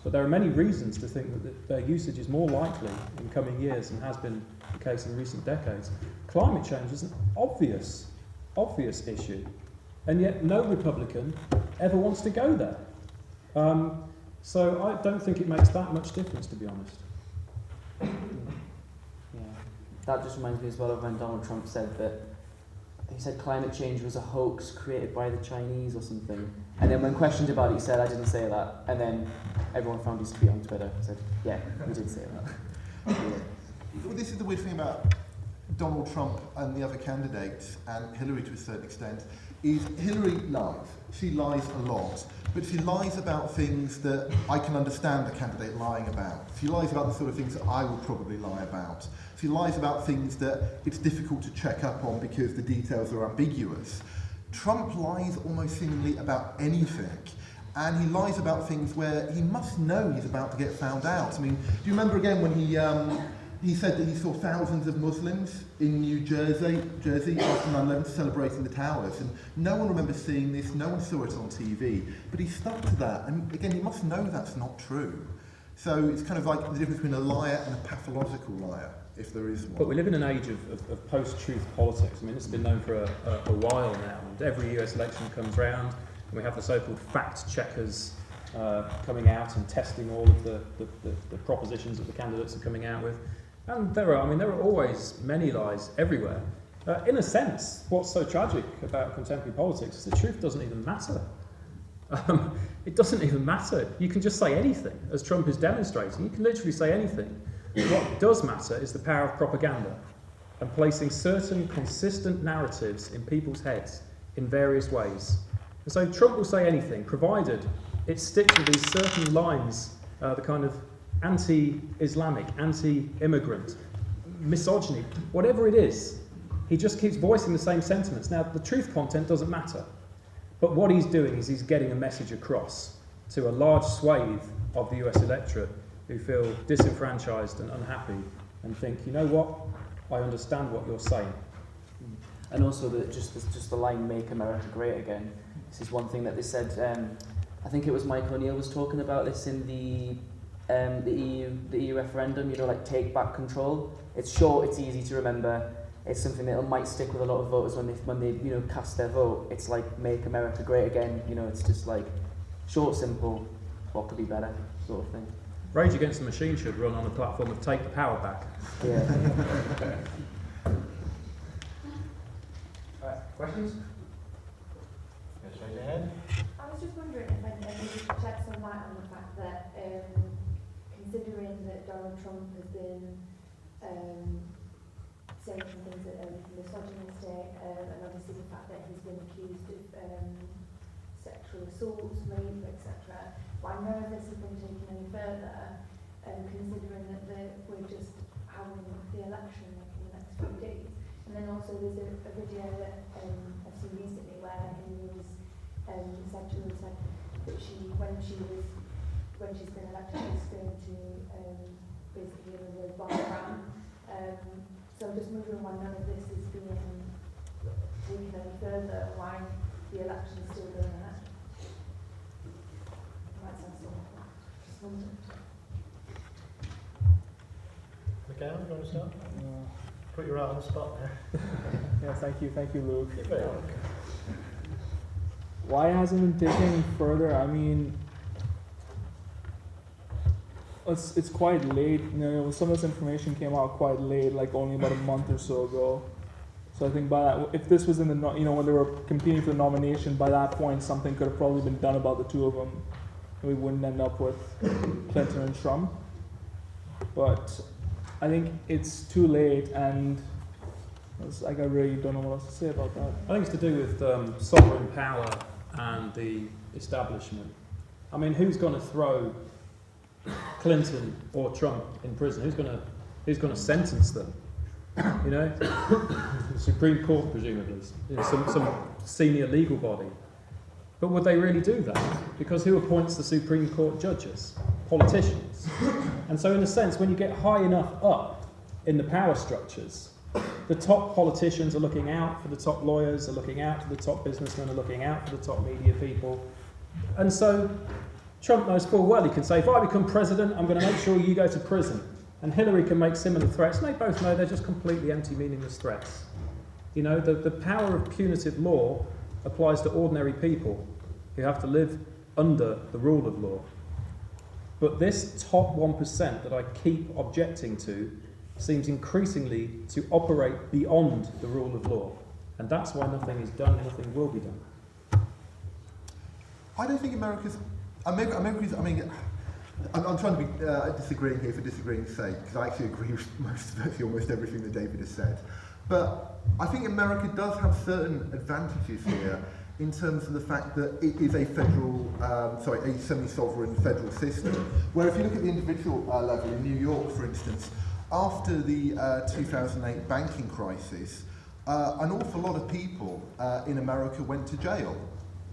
but there are many reasons to think that their usage is more likely in coming years than has been the case in recent decades. Climate change is an obvious issue, and yet no Republican ever wants to go there. So I don't think it makes that much difference, to be honest. Yeah, that just reminds me as well of when Donald Trump said that he said climate change was a hoax created by the Chinese or something, and then when questioned about it he said, I didn't say that, and then everyone found his tweet on Twitter and said, yeah, we did say that. Well, this is the weird thing about Donald Trump and the other candidates, and Hillary to a certain extent, is Hillary lies. She lies a lot, but she lies about things that I can understand a candidate lying about. She lies about the sort of things that I would probably lie about. She lies about things that it's difficult to check up on because the details are ambiguous. Trump lies almost seemingly about anything, and he lies about things where he must know he's about to get found out. I mean, do you remember again when he said that he saw thousands of Muslims in New Jersey after 9/11 celebrating the towers, and no one remembers seeing this, no one saw it on TV, but he stuck to that, and again, he must know that's not true. So it's kind of like the difference between a liar and a pathological liar, if there is one. But we live in an age of post-truth politics. I mean, this has been known for a while now, and every US election comes round, and we have the so-called fact-checkers coming out and testing all of the propositions that the candidates are coming out with. And there are always many lies everywhere. In a sense, what's so tragic about contemporary politics is the truth doesn't even matter. It doesn't even matter. You can just say anything, as Trump is demonstrating. You can literally say anything. What does matter is the power of propaganda and placing certain consistent narratives in people's heads in various ways. And so Trump will say anything, provided it sticks with these certain lines, the kind of anti-Islamic, anti-immigrant, misogyny, whatever it is. He just keeps voicing the same sentiments. Now, the truth content doesn't matter. But what he's doing is he's getting a message across to a large swathe of the US electorate who feel disenfranchised and unhappy and think, you know what, I understand what you're saying. And also just the line "Make America Great Again." This is one thing that they said. I think it was Mike O'Neill was talking about this in the EU referendum. You know, like take back control. It's short. It's easy to remember. It's something that might stick with a lot of voters when they you know cast their vote. It's like "Make America Great Again." You know, it's just like short, simple. What could be better, sort of thing. Rage Against the Machine should run on a platform of "Take the Power Back." Yeah. Questions? Go straight ahead. I was just wondering if I could shed some light on the fact that, considering that Donald Trump has been saying some things that are misogynistic, and obviously the fact that he's been accused of sexual assaults, rape, etc., why none of this has been taken any further, considering that we're just having the election in the next few days. And then also there's a video that I've seen recently where he was said to have said that when she's been elected, she's going to basically another background. So I'm just wondering why none of this is being taken any further, why the election is still going ahead. Might sound so just wondering. Mikail, you want to start? Put you right on the spot there. Yeah, thank you, Luke. You're very welcome. Why hasn't been taken any further? I mean, it's quite late. You know, some of this information came out quite late, like only about a month or so ago. So I think by that, if this was in the, when they were competing for the nomination, by that point something could have probably been done about the two of them, and we wouldn't end up with Clinton and Trump. But I think it's too late, and I really don't know what else to say about that. I think it's to do with sovereign power and the establishment. I mean, who's going to throw Clinton or Trump in prison? Who's going to sentence them? You know, the Supreme Court presumably, some senior legal body. But would they really do that? Because who appoints the Supreme Court judges? Politicians. And so in a sense, when you get high enough up in the power structures, the top politicians are looking out for the top lawyers, are looking out for the top businessmen, are looking out for the top media people. And so Trump knows full well he can say, if I become president, I'm going to make sure you go to prison. And Hillary can make similar threats, and they both know they're just completely empty, meaningless threats. You know, the power of punitive law applies to ordinary people who have to live under the rule of law. But this top 1% that I keep objecting to seems increasingly to operate beyond the rule of law. And that's why nothing is done, nothing will be done. I don't think America's... I'm trying to be disagreeing here for disagreeing's sake, because I actually agree with almost everything that David has said. But I think America does have certain advantages here in terms of the fact that it is a a semi-sovereign federal system, where if you look at the individual level, in New York, for instance, after the 2008 banking crisis, an awful lot of people in America went to jail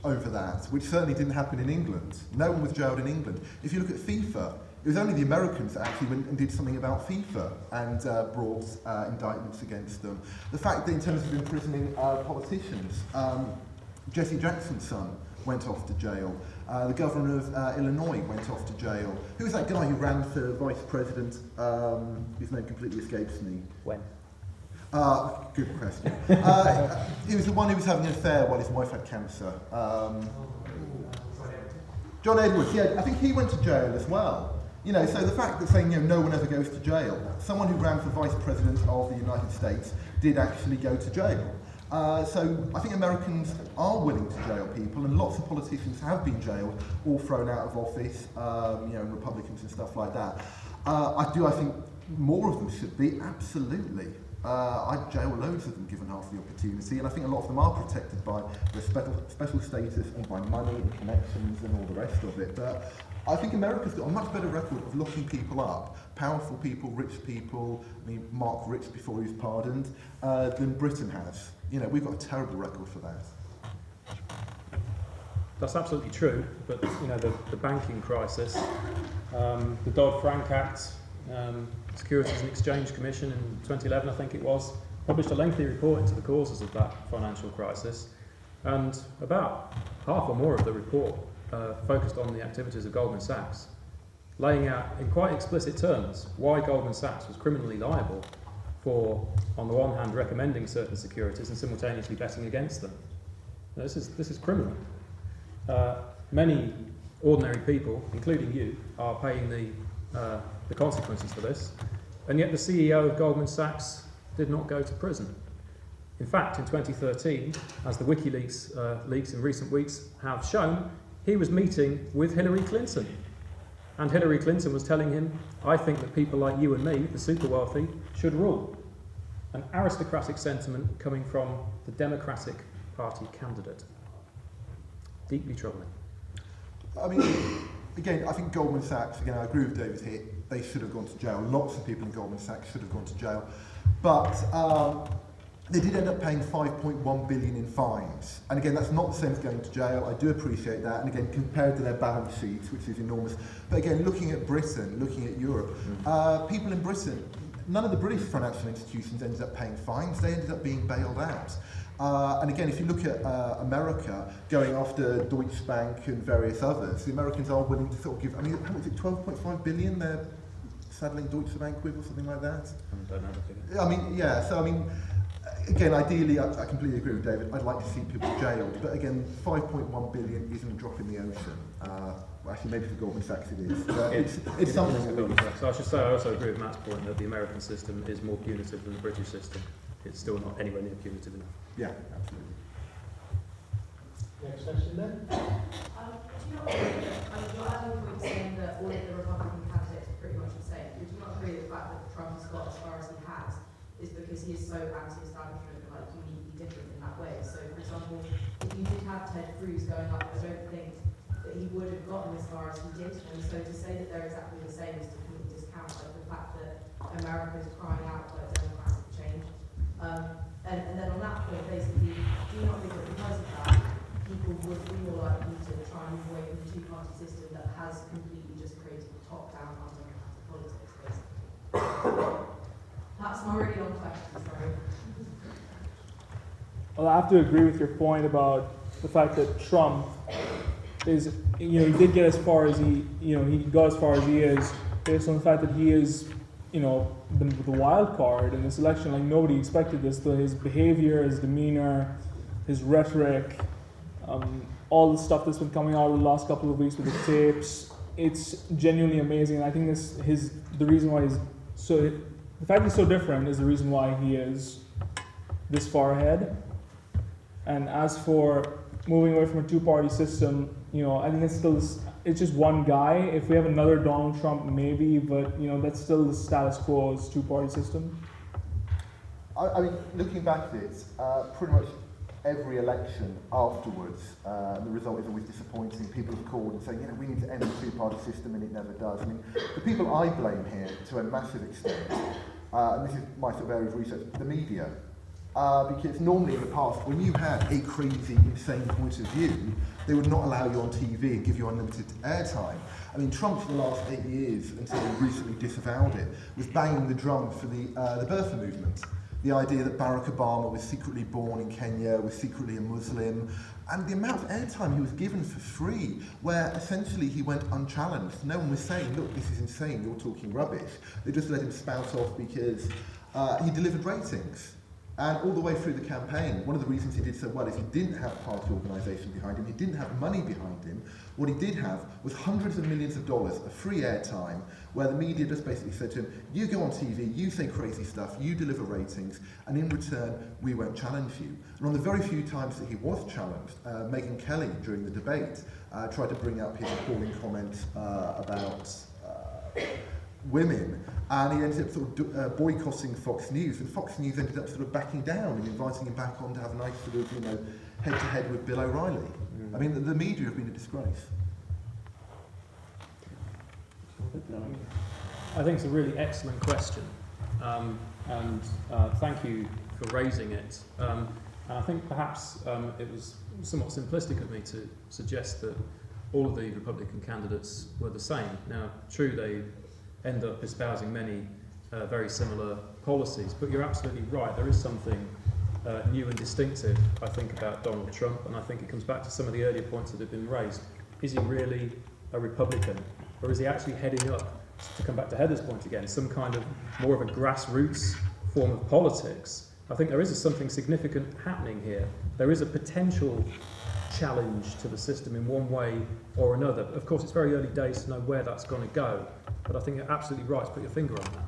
over that, which certainly didn't happen in England. No one was jailed in England. If you look at FIFA, it was only the Americans that actually went and did something about FIFA and brought indictments against them. The fact that in terms of imprisoning politicians, Jesse Jackson's son went off to jail. The governor of Illinois went off to jail. Who was that guy who ran for vice president? His name completely escapes me. When? Good question. He was the one who was having an affair while his wife had cancer. John Edwards, yeah, I think he went to jail as well. So the fact that saying, no one ever goes to jail, someone who ran for vice president of the United States did actually go to jail. So I think Americans are willing to jail people, and lots of politicians have been jailed or thrown out of office, Republicans and stuff like that. I think more of them should be, absolutely. I'd jail loads of them given half the opportunity, and I think a lot of them are protected by their special status and by money and connections and all the rest of it. But I think America's got a much better record of locking people up, powerful people, rich people, Mark Rich before he was pardoned, than Britain has. We've got a terrible record for that. That's absolutely true, but the banking crisis, the Dodd-Frank Act, Securities and Exchange Commission in 2011, I think it was, published a lengthy report into the causes of that financial crisis, and about half or more of the report focused on the activities of Goldman Sachs, laying out in quite explicit terms why Goldman Sachs was criminally liable for, on the one hand, recommending certain securities and simultaneously betting against them. Now, this is criminal. Many ordinary people, including you, are paying the consequences for this, and yet the CEO of Goldman Sachs did not go to prison. In fact, in 2013, as the WikiLeaks leaks in recent weeks have shown, he was meeting with Hillary Clinton. And Hillary Clinton was telling him, I think that people like you and me, the super wealthy, should rule. An aristocratic sentiment coming from the Democratic Party candidate. Deeply troubling. Again, I think Goldman Sachs, I agree with David here, they should have gone to jail. Lots of people in Goldman Sachs should have gone to jail. But they did end up paying 5.1 billion in fines. And again, that's not the same as going to jail. I do appreciate that. And again, compared to their balance sheet, which is enormous. But again, looking at Britain, looking at Europe, people in Britain, none of the British financial institutions ended up paying fines. They ended up being bailed out. And again, if you look at America going after Deutsche Bank and various others, the Americans are willing to sort of give, how much is it, 12.5 billion they're saddling Deutsche Bank with or something like that? I don't know the figure. Again, ideally, I completely agree with David. I'd like to see people jailed. But again, 5.1 billion isn't a drop in the ocean. Actually, maybe for Goldman Sachs it is. It's something. So I should say I also agree with Matt's point that the American system is more punitive than the British system. It's still not anywhere near punitive enough. Yeah, absolutely. Next question then. Do you not agree, your adding point saying that all of the Republican candidates are pretty much the same, do you not agree with the fact that Trump has got as far as he has is because he is so anti-establishment and uniquely different in that way? So, for example, if you did have Ted Cruz going up, I don't think that he would have gotten as far as he did. And so to say that they're exactly the same is to completely discount the fact that America is crying out for democratic change. And then on that point, basically, do you not think that because of that, people would be more likely to try and move away from the two-party system that has completely just created top-down undemocratic politics, basically? That's my really long question, sorry. Well, I have to agree with your point about the fact that Trump is, he did get as far as he got as far as he is based on the fact that he is, the wild card in this election. Like, nobody expected this. His behavior, his demeanor, his rhetoric, all the stuff that's been coming out over the last couple of weeks with the tapes, it's genuinely amazing. And I think the reason why the fact he's so different is the reason why he is this far ahead. And as for moving away from a two-party system, I think it's just one guy. If we have another Donald Trump, maybe, but that's still the status quo as two-party system. Looking back at it, pretty much every election afterwards, the result is always disappointing. People have called and saying, we need to end the two-party system, and it never does. The people I blame here, to a massive extent, and this is my sort of area of research, the media. Because normally in the past, when you had a crazy, insane point of view, they would not allow you on TV and give you unlimited airtime. Trump for the last 8 years, until he recently disavowed it, was banging the drum for the birther movement. The idea that Barack Obama was secretly born in Kenya, was secretly a Muslim, and the amount of airtime he was given for free, where essentially he went unchallenged. No one was saying, look, this is insane, you're talking rubbish. They just let him spout off because he delivered ratings. And all the way through the campaign, one of the reasons he did so well is he didn't have party organisation behind him, he didn't have money behind him. What he did have was hundreds of millions of dollars of free airtime, where the media just basically said to him, you go on TV, you say crazy stuff, you deliver ratings, and in return, we won't challenge you. And on the very few times that he was challenged, Megyn Kelly, during the debate, tried to bring up his appalling comments about women, and he ended up sort of boycotting Fox News, and Fox News ended up sort of backing down and inviting him back on to have a nice sort of, head-to-head with Bill O'Reilly. I mean, the media have been a disgrace. I think it's a really excellent question, and thank you for raising it. And I think perhaps it was somewhat simplistic of me to suggest that all of the Republican candidates were the same. Now, true, they end up espousing many very similar policies, but you're absolutely right. There is something new and distinctive, I think, about Donald Trump, and I think it comes back to some of the earlier points that have been raised. Is he really a Republican, or is he actually heading up, to come back to Heather's point again, some kind of more of a grassroots form of politics? I think there is something significant happening here. There is a potential challenge to the system in one way or another. Of course, it's very early days to know where that's going to go, but I think you're absolutely right to put your finger on that.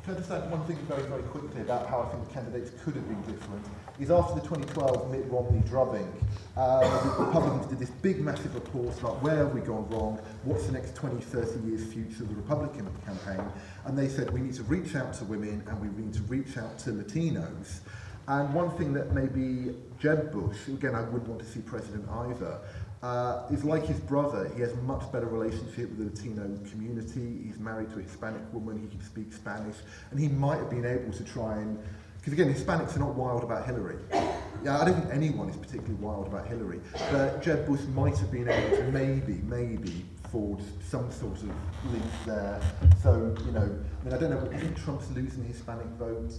Can I just add one thing very, very quickly about how I think the candidates could have been different? Is after the 2012 Mitt Romney drubbing, the Republicans did this big, massive report about where have we gone wrong, what's the next 20, 30 years future of the Republican campaign, and they said we need to reach out to women and we need to reach out to Latinos. And one thing that maybe Jeb Bush, again I wouldn't want to see president either, is like his brother. He has a much better relationship with the Latino community. He's married to a Hispanic woman, he can speak Spanish, and he might have been able to try and, because again, Hispanics are not wild about Hillary. Yeah, I don't think anyone is particularly wild about Hillary, but Jeb Bush might have been able to maybe forge some sort of link there. So, I don't know, I think Trump's losing the Hispanic vote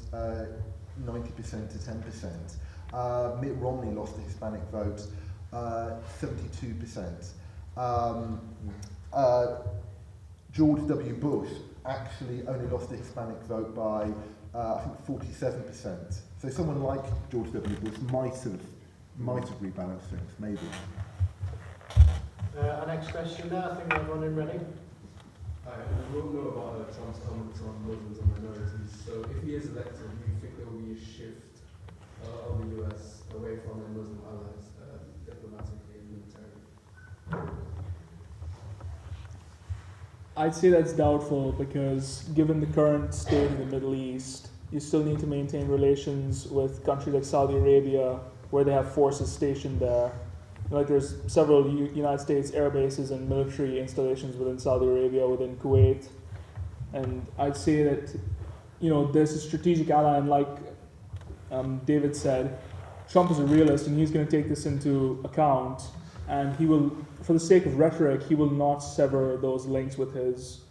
90% to 10%. Mitt Romney lost the Hispanic vote 72%. George W. Bush actually only lost the Hispanic vote by, I think, 47%. So someone like George W. Bush might have rebalanced things, maybe. Our next question now, I think we have one in ready. I don't know about Trump's comments on Muslims and minorities. So if he is elected, do you think there will be a shift of the US away from their Muslim allies diplomatically and militarily? I'd say that's doubtful because given the current state of the Middle East, you still need to maintain relations with countries like Saudi Arabia where they have forces stationed there. Like there's several United States air bases and military installations within Saudi Arabia, within Kuwait. And I'd say that, there's a strategic ally, and like David said, Trump is a realist and he's going to take this into account, and he will, for the sake of rhetoric, he will not sever those links with his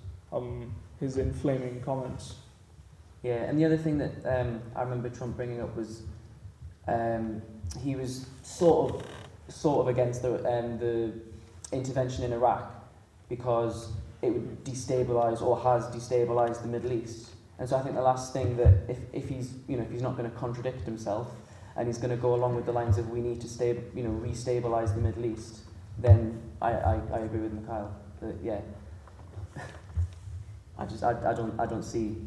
inflaming comments. Yeah, and the other thing that I remember Trump bringing up was he was sort of against the intervention in Iraq because it would destabilise or has destabilised the Middle East. And so I think the last thing that if he's if he's not going to contradict himself and he's going to go along with the lines of we need to restabilise the Middle East, then I agree with Mikail that I don't see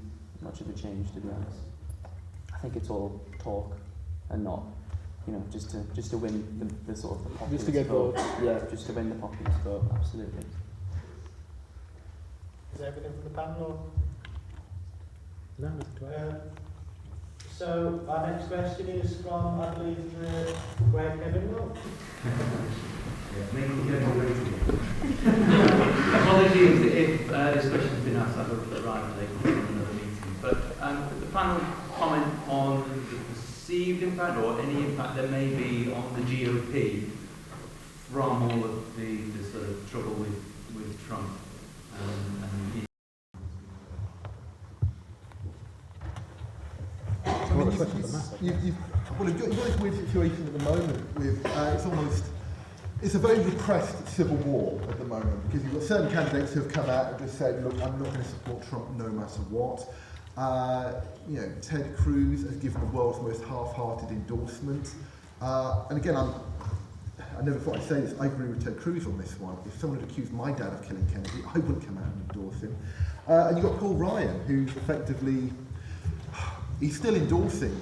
much of a change, to be honest. I think it's all talk and not just to win the sort of the populist just to get vote. votes. Yeah, just to win the populist vote, absolutely. Is that everything from the panel? Or? No, nothing to add. So our next question is from, I believe, the great Kevin Moore. Apologies if this question's been asked, I've looked at it right late in another meeting. But could the panel comment on the perceived impact or any impact there may be on the GOP from all of the sort of trouble with Trump? You've got this weird situation at the moment with it's a very repressed civil war at the moment because you've got certain candidates who have come out and just said, look, I'm not going to support Trump no matter what. You know, Ted Cruz has given the world's most half-hearted endorsement. And again, I never thought I'd say this, I agree with Ted Cruz on this one. If someone had accused my dad of killing Kennedy, I wouldn't come out and endorse him. And you've got Paul Ryan, who's effectively, he's still endorsing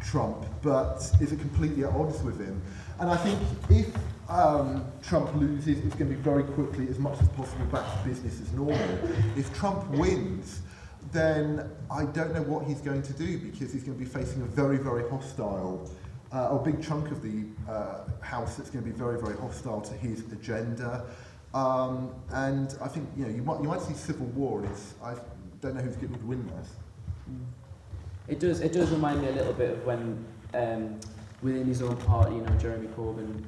Trump, but is completely at odds with him. And I think if Trump loses, it's going to be very quickly, as much as possible, back to business as normal. If Trump wins, then I don't know what he's going to do, because he's going to be facing a very, very hostile, a big chunk of the House that's going to be very, very hostile to his agenda. And I think, you know, you might see civil war, and I don't know who's going to win this. It does remind me a little bit of when within his own party, you know, Jeremy Corbyn,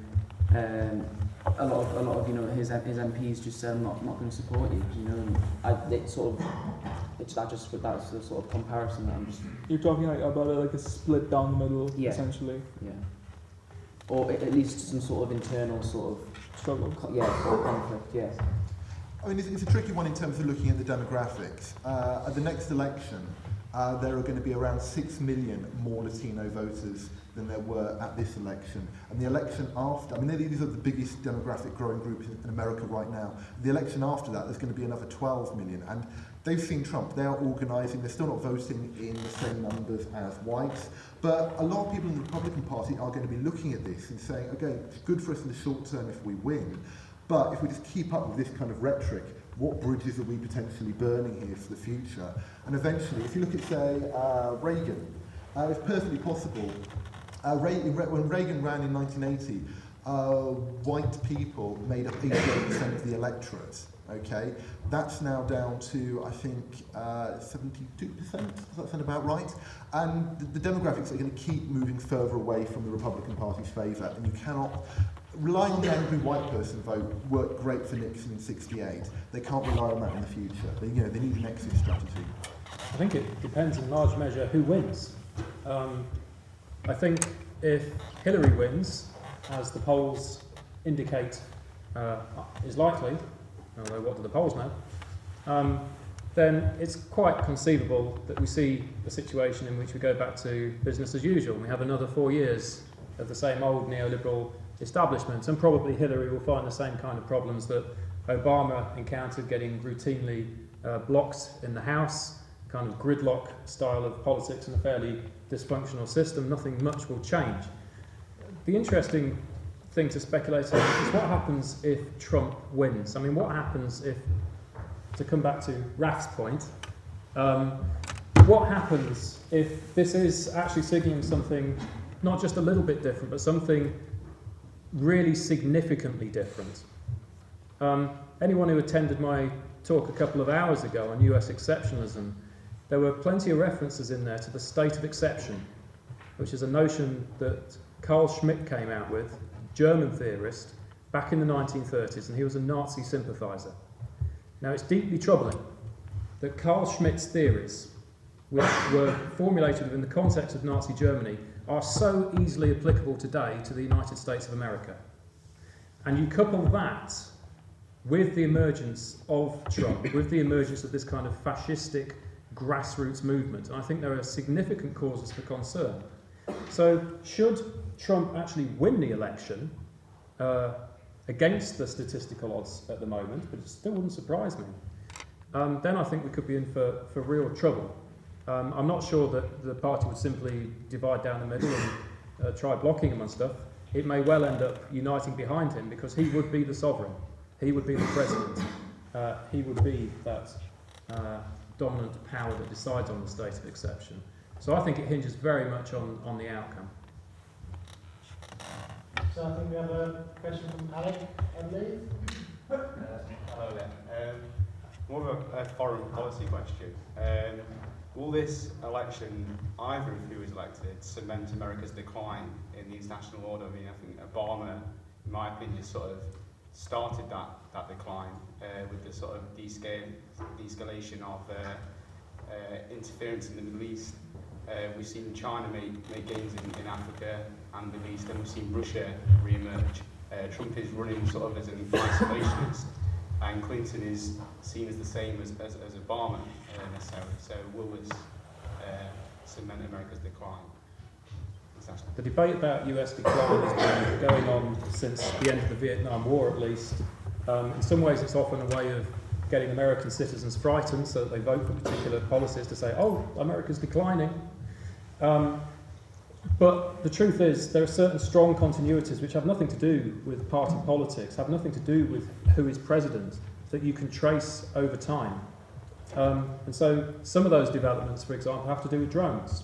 a lot of you know his MPs just said, I'm not going to support you, you know. And that's the sort of comparison that I'm just. You're talking about like a split down the middle, essentially. Yeah. Or at least some sort of internal sort of struggle. Sort of conflict. Yes. I mean, it's a tricky one in terms of looking at the demographics. At the next election, there are going to be around 6 million more Latino voters than there were at this election. And the election after, I mean, these are the biggest demographic growing groups in America right now. The election after that, there's going to be another 12 million. And they've seen Trump, they are organising, they're still not voting in the same numbers as whites. But a lot of people in the Republican Party are going to be looking at this and saying, okay, it's good for us in the short term if we win. But if we just keep up with this kind of rhetoric, what bridges are we potentially burning here for the future? And eventually, if you look at, say, Reagan, it's perfectly possible. When Reagan ran in 1980, white people made up 88% of the electorate. Okay, that's now down to, I think, 72%. Does that sound about right? And the demographics are going to keep moving further away from the Republican Party's favour, and you cannot. Relying on the angry white person vote worked great for Nixon in '68. They can't rely on that in the future. They need an exit strategy. I think it depends in large measure who wins. I think if Hillary wins, as the polls indicate is likely, although what do the polls know, then it's quite conceivable that we see a situation in which we go back to business as usual. We have another 4 years of the same old neoliberal establishment, and probably Hillary will find the same kind of problems that Obama encountered, getting routinely blocked in the House, kind of gridlock style of politics and a fairly dysfunctional system. Nothing much will change. The interesting thing to speculate on is what happens if Trump wins. I mean, what happens if, to come back to Raf's point, what happens if this is actually signalling something not just a little bit different, but something really significantly different? Anyone who attended my talk a couple of hours ago on US exceptionalism, there were plenty of references in there to the state of exception, which is a notion that Carl Schmitt came out with, German theorist, back in the 1930s, and he was a Nazi sympathiser. Now, it's deeply troubling that Carl Schmitt's theories, which were formulated within the context of Nazi Germany, are so easily applicable today to the United States of America. And you couple that with the emergence of Trump, with the emergence of this kind of fascistic grassroots movement, and I think there are significant causes for concern. So, should Trump actually win the election against the statistical odds at the moment, but it still wouldn't surprise me, then I think we could be in for real trouble. I'm not sure that the party would simply divide down the middle and try blocking him and stuff. It may well end up uniting behind him, because he would be the sovereign, he would be the president, he would be that dominant power that decides on the state of exception. So I think it hinges very much on the outcome. So I think we have a question from Alec, I believe. Hello there. More of a foreign policy question. Will this election, either of who is elected, cement America's decline in the international order? I mean, I think Obama, in my opinion, sort of started that decline with the sort of de-escalation of interference in the Middle East. We've seen China make gains in Africa and the Middle East, and we've seen Russia re-emerge. Trump is running sort of as an isolationist, and Clinton is seen as the same as Obama necessarily. So will this cement America's decline? The debate about US decline has been going on since the end of the Vietnam War, at least. In some ways, it's often a way of getting American citizens frightened so that they vote for particular policies to say, oh, America's declining. But the truth is, there are certain strong continuities which have nothing to do with party politics, have nothing to do with who is president, that you can trace over time. And so some of those developments, for example, have to do with drones.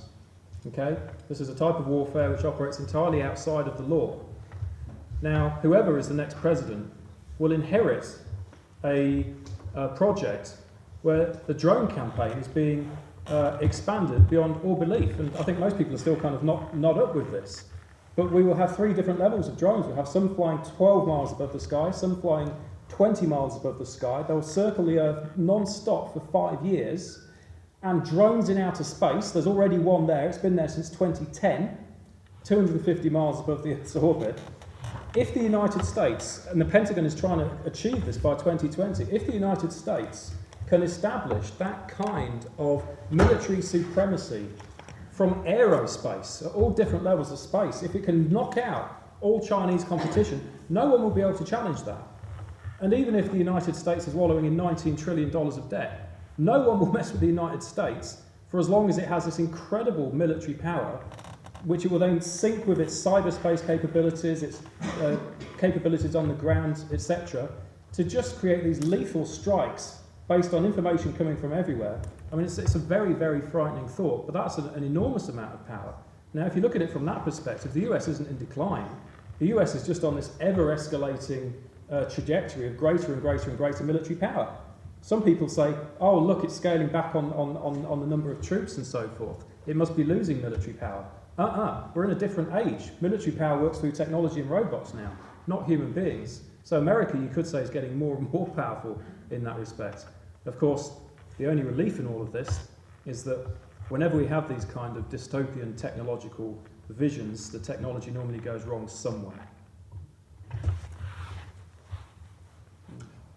Okay? This is a type of warfare which operates entirely outside of the law. Now, whoever is the next president will inherit a project where the drone campaign is being expanded beyond all belief. And I think most people are still kind of not up with this. But we will have 3 different levels of drones. We'll have some flying 12 miles above the sky, some flying 20 miles above the sky. They'll circle the Earth non-stop for 5 years. And drones in outer space, there's already one there. It's been there since 2010, 250 miles above the Earth's orbit. If the United States, and the Pentagon is trying to achieve this by 2020, if the United States can establish that kind of military supremacy from aerospace at all different levels of space, if it can knock out all Chinese competition, no one will be able to challenge that. And even if the United States is wallowing in $19 trillion of debt, no one will mess with the United States for as long as it has this incredible military power, which it will then sync with its cyberspace capabilities, its capabilities on the ground, etc., to just create these lethal strikes based on information coming from everywhere. I mean, it's a very, very frightening thought, but that's an enormous amount of power. Now, if you look at it from that perspective, the US isn't in decline. The US is just on this ever-escalating trajectory of greater and greater and greater military power. Some people say, oh, look, it's scaling back on the number of troops and so forth. It must be losing military power. We're in a different age. Military power works through technology and robots now, not human beings. So America, you could say, is getting more and more powerful in that respect. Of course, the only relief in all of this is that whenever we have these kind of dystopian technological visions, the technology normally goes wrong somewhere.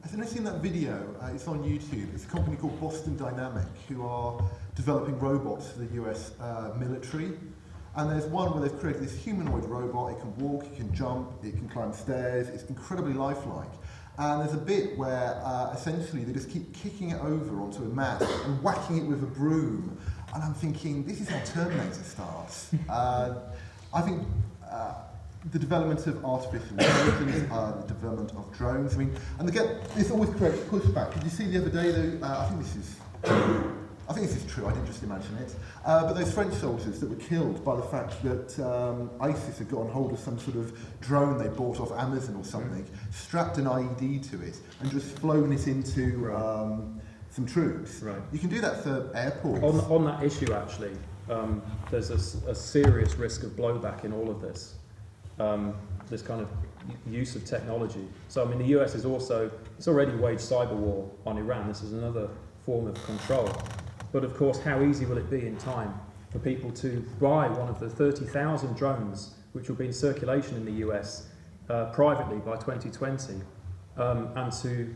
I've seen that video, it's on YouTube. It's a company called Boston Dynamic who are developing robots for the US military. And there's one where they've created this humanoid robot. It can walk, it can jump, it can climb stairs. It's incredibly lifelike. And there's a bit where essentially they just keep kicking it over onto a mat and whacking it with a broom. And I'm thinking, this is how Terminator starts. I think the development of artificial intelligence, the development of drones, I mean, and again, this always creates pushback. Did you see the other day, though, I think this is true, I didn't just imagine it, but those French soldiers that were killed by the fact that ISIS had got on hold of some sort of drone they bought off Amazon or something, strapped an IED to it, and just flown it into some troops. Right. You can do that for airports. On that issue, actually, there's a serious risk of blowback in all of this. This kind of use of technology. So, I mean, the US is it's already waged cyber war on Iran. This is another form of control. But of course, how easy will it be in time for people to buy one of the 30,000 drones which will be in circulation in the US privately by 2020 and to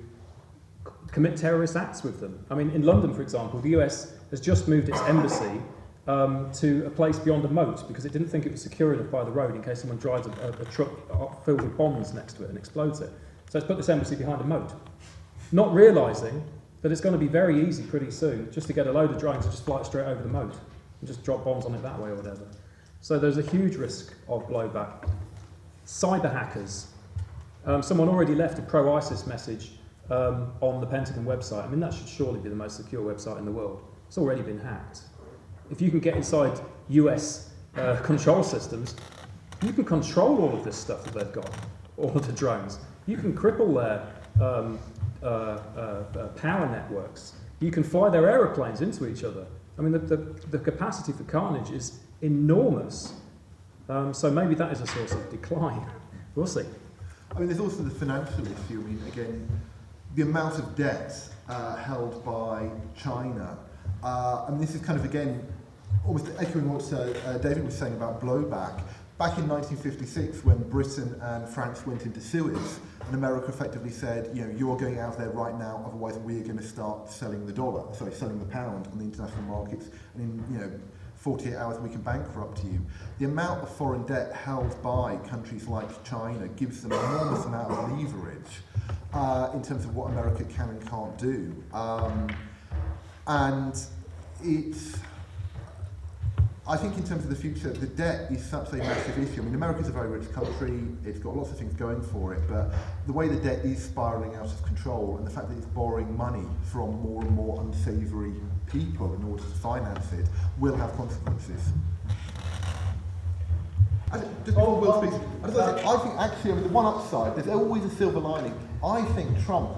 commit terrorist acts with them? I mean, in London, for example, the US has just moved its embassy to a place beyond a moat because it didn't think it was secure enough by the road in case someone drives a truck filled with bombs next to it and explodes it. So it's put this embassy behind a moat, not realising that it's going to be very easy pretty soon just to get a load of drones and just fly it straight over the moat and just drop bombs on it that way or whatever. So there's a huge risk of blowback. Cyber hackers. Someone already left a pro-ISIS message on the Pentagon website. I mean, that should surely be the most secure website in the world. It's already been hacked. If you can get inside US control systems, you can control all of this stuff that they've got, all of the drones. You can cripple their power networks. You can fly their aeroplanes into each other. I mean, the capacity for carnage is enormous. So maybe that is a source of decline. We'll see. I mean, there's also the financial issue. I mean, again, the amount of debt held by China. And this is kind of, again, almost echoing what David was saying about blowback. back in 1956, when Britain and France went into Suez, and America effectively said, you know, you're going out there right now, otherwise we're going to start selling the pound on the international markets, and in 48 hours we can bankrupt you. The amount of foreign debt held by countries like China gives them an enormous amount of leverage in terms of what America can and can't do. And it's, I think in terms of the future, the debt is such a massive issue. I mean, America's a very rich country, it's got lots of things going for it, but the way the debt is spiralling out of control and the fact that it's borrowing money from more and more unsavoury people in order to finance it will have consequences. Just before Will speaks, I think actually, I mean, the one upside, there's always a silver lining. I think Trump,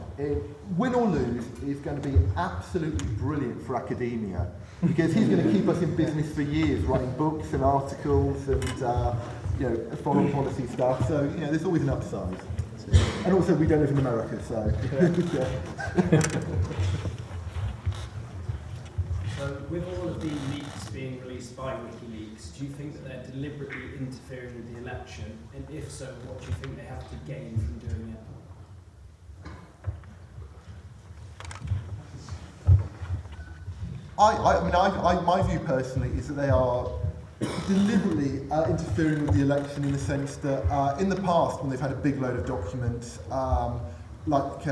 win or lose, is going to be absolutely brilliant for academia, because he's going to keep us in business for years, writing books and articles and foreign policy stuff. So there's always an upside. And also, we don't live in America, so. So, with all of the leaks being released by WikiLeaks, do you think that they're deliberately interfering with the election? And if so, what do you think they have to gain from doing it? My view personally is that they are deliberately interfering with the election in the sense that in the past, when they've had a big load of documents, like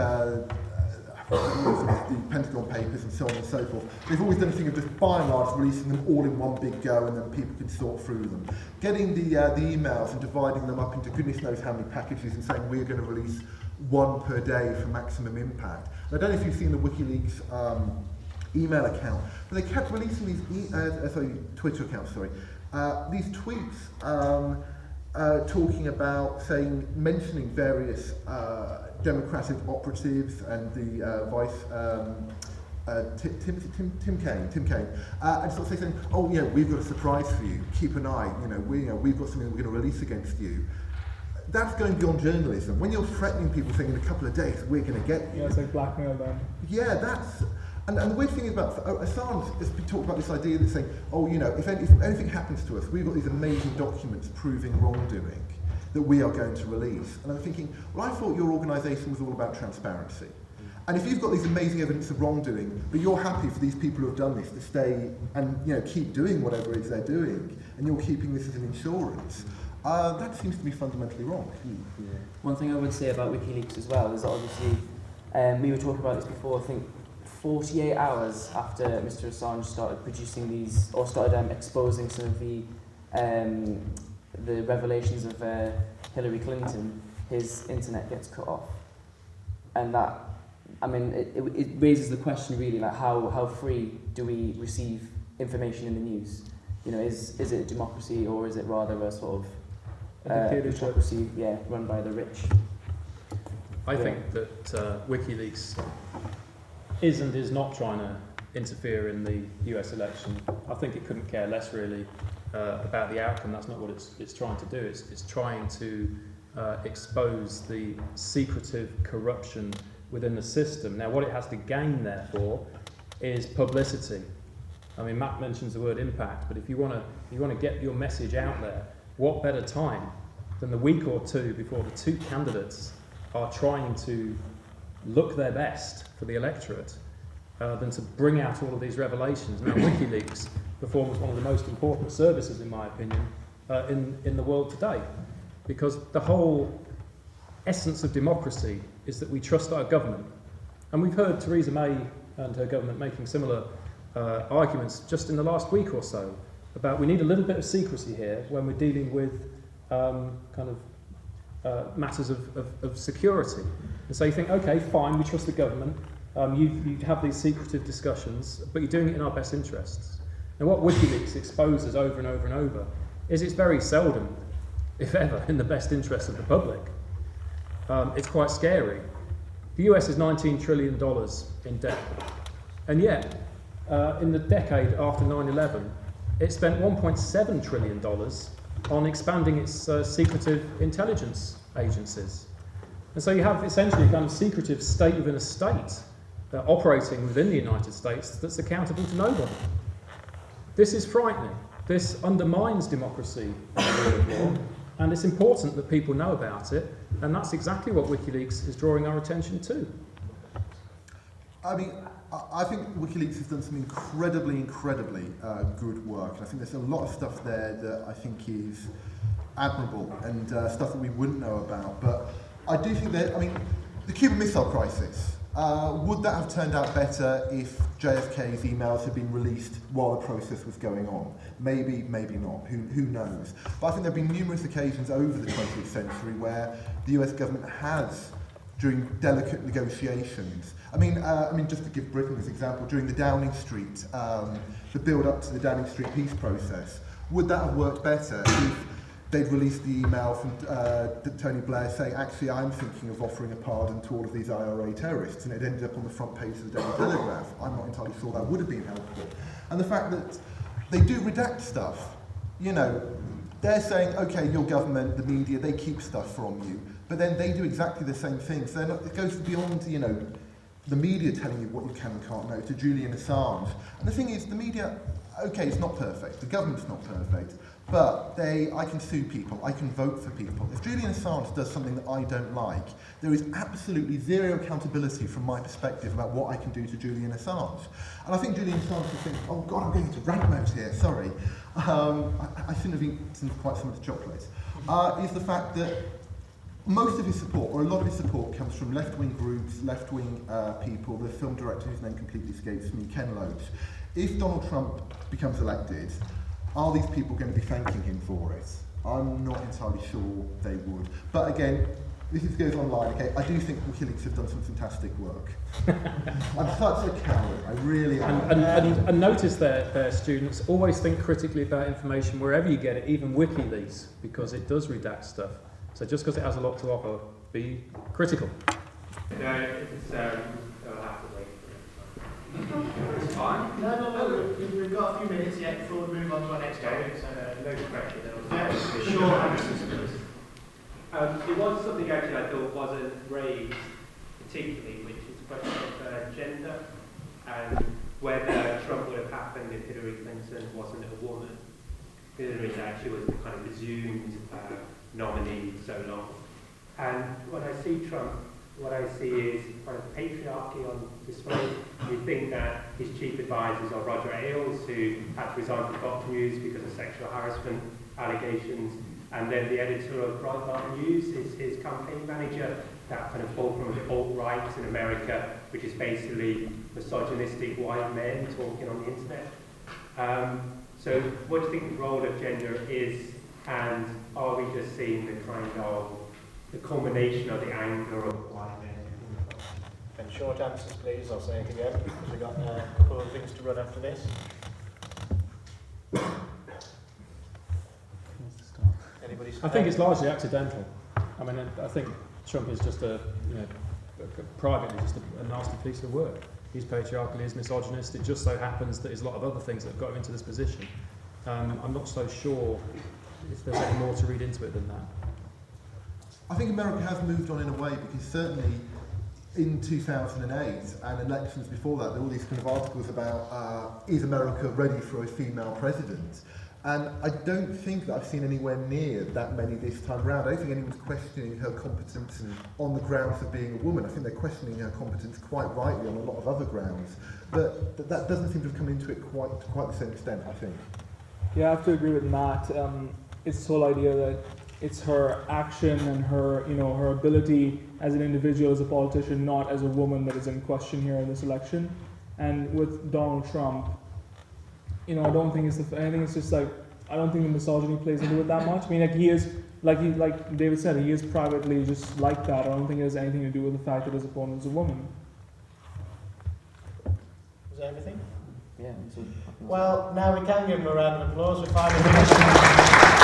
the Pentagon Papers and so on and so forth, they've always done a thing of just by and large releasing them all in one big go, and then people can sort through them. Getting the emails and dividing them up into goodness knows how many packages and saying we're going to release one per day for maximum impact. And I don't know if you've seen the WikiLeaks email account, but they kept releasing these Twitter accounts, these tweets talking about mentioning various Democratic operatives and the Tim Kaine, and sort of saying, oh yeah, we've got a surprise for you. Keep an eye. We've got something we're going to release against you. That's going beyond journalism. When you're threatening people, saying in a couple of days we're going to get you. Yeah, it's like blackmail then. Yeah, that's. And the weird thing is about Assange has been talking about this idea that saying, oh, if anything happens to us, we've got these amazing documents proving wrongdoing that we are going to release. And I'm thinking, well, I thought your organisation was all about transparency. And if you've got these amazing evidence of wrongdoing, but you're happy for these people who have done this to stay and keep doing whatever it is they're doing, and you're keeping this as an insurance, that seems to be fundamentally wrong. Yeah. One thing I would say about WikiLeaks as well is that obviously, we were talking about this before, I think 48 hours after Mr. Assange started producing these, or started exposing some of the revelations of Hillary Clinton, his internet gets cut off. And that, I mean, it raises the question really, like how free do we receive information in the news? Is it a democracy, or is it rather a sort of autocracy, run by the rich? I think that WikiLeaks is and is not trying to interfere in the US election. I think it couldn't care less really about the outcome. That's not what it's trying to do. It's trying to expose the secretive corruption within the system. Now, what it has to gain, therefore, is publicity. I mean, Matt mentions the word impact, but if you want to get your message out there, what better time than the week or two before the two candidates are trying to look their best for the electorate than to bring out all of these revelations. Now, WikiLeaks performs one of the most important services, in my opinion, in the world today, because the whole essence of democracy is that we trust our government. And we've heard Theresa May and her government making similar arguments just in the last week or so about we need a little bit of secrecy here when we're dealing with matters of security. And so you think, okay, fine, we trust the government, you have these secretive discussions, but you're doing it in our best interests. And what WikiLeaks exposes over and over and over is it's very seldom, if ever, in the best interest of the public. It's quite scary. The US is $19 trillion in debt. And yet, in the decade after 9/11, it spent $1.7 trillion on expanding its secretive intelligence agencies. And so you have essentially a kind of secretive state within a state operating within the United States that's accountable to nobody. This is frightening. this undermines democracy and the rule of law, and it's important that people know about it, and that's exactly what WikiLeaks is drawing our attention to. I mean, I think WikiLeaks has done some incredibly good work. I think there's a lot of stuff there that I think is admirable and stuff that we wouldn't know about. But I do think that, I mean, the Cuban Missile Crisis, would that have turned out better if JFK's emails had been released while the process was going on? Maybe, maybe not. Who knows? But I think there have been numerous occasions over the 20th century where the US government has, during delicate negotiations, I mean, just to give Britain this example, during the Downing Street, the build-up to the Downing Street peace process, would that have worked better if they'd released the email from Tony Blair saying, actually, I'm thinking of offering a pardon to all of these IRA terrorists, and it ended up on the front page of the Daily Telegraph? I'm not entirely sure that would have been helpful. And the fact that they do redact stuff, you know, they're saying, okay, your government, the media, they keep stuff from you, but then they do exactly the same things. So it goes beyond, you know, the media telling you what you can and can't know, to Julian Assange. And the thing is, the media, okay, it's not perfect, the government's not perfect, but I can sue people, I can vote for people. If Julian Assange does something that I don't like, there is absolutely zero accountability from my perspective about what I can do to Julian Assange. And I think Julian Assange will think, oh God, I'm going to rant mode here, sorry. I shouldn't have eaten quite so much chocolate. Is the fact that most of his support, or a lot of his support, comes from left-wing groups, left-wing people. The film director whose name completely escapes me, Ken Loach. If Donald Trump becomes elected, are these people going to be thanking him for it? I'm not entirely sure they would. But again, this goes online, okay? I do think WikiLeaks have done some fantastic work. I'm such a coward, I really am. And notice their students always think critically about information wherever you get it, even WikiLeaks, because it does redact stuff. So just because it has a lot to offer, be critical. No, it's, I'll have to wait for it. It's fine. No, we've got a few minutes yet before we move on to our next topic, so no pressure. Sure, answers. It was something actually I thought wasn't raised particularly, which is the question of gender and whether Trump would have happened if Hillary Clinton wasn't a woman. Hillary actually was the kind of presumed nominee so long. And when I see Trump, what I see is kind of patriarchy on display. You think that his chief advisors are Roger Ailes, who had to resign from Fox News because of sexual harassment allegations, and then the editor of Breitbart News is his campaign manager, that kind of fulcrum of the alt-right in America, which is basically misogynistic white men talking on the internet. So what do you think the role of gender is, and are we just seeing the kind of the culmination of the anger of white men? And short answers, please. I'll say it again, because we've got a couple of things to run after this. Anybody? I think it's largely accidental. I mean, I think Trump is just privately just a nasty piece of work. He's patriarchal, he's misogynist. It just so happens that there's a lot of other things that have got him into this position. I'm not so sure if there's any more to read into it than that. I think America has moved on in a way, because certainly in 2008 and elections before that, there were all these kind of articles about is America ready for a female president? And I don't think that I've seen anywhere near that many this time around. I don't think anyone's questioning her competence on the grounds of being a woman. I think they're questioning her competence quite rightly on a lot of other grounds. But that doesn't seem to have come into it quite to quite the same extent, I think. Yeah, I have to agree with Matt. It's this whole idea that it's her action and her, her ability as an individual, as a politician, not as a woman, that is in question here in this election. And with Donald Trump, I don't think it's I think it's just like, I don't think the misogyny plays into it that much. I mean, like he is, like David said, he is privately just like that. I don't think it has anything to do with the fact that his opponent is a woman. Is that everything? Yeah. Well, now we can give him a round of applause. We're finally finished.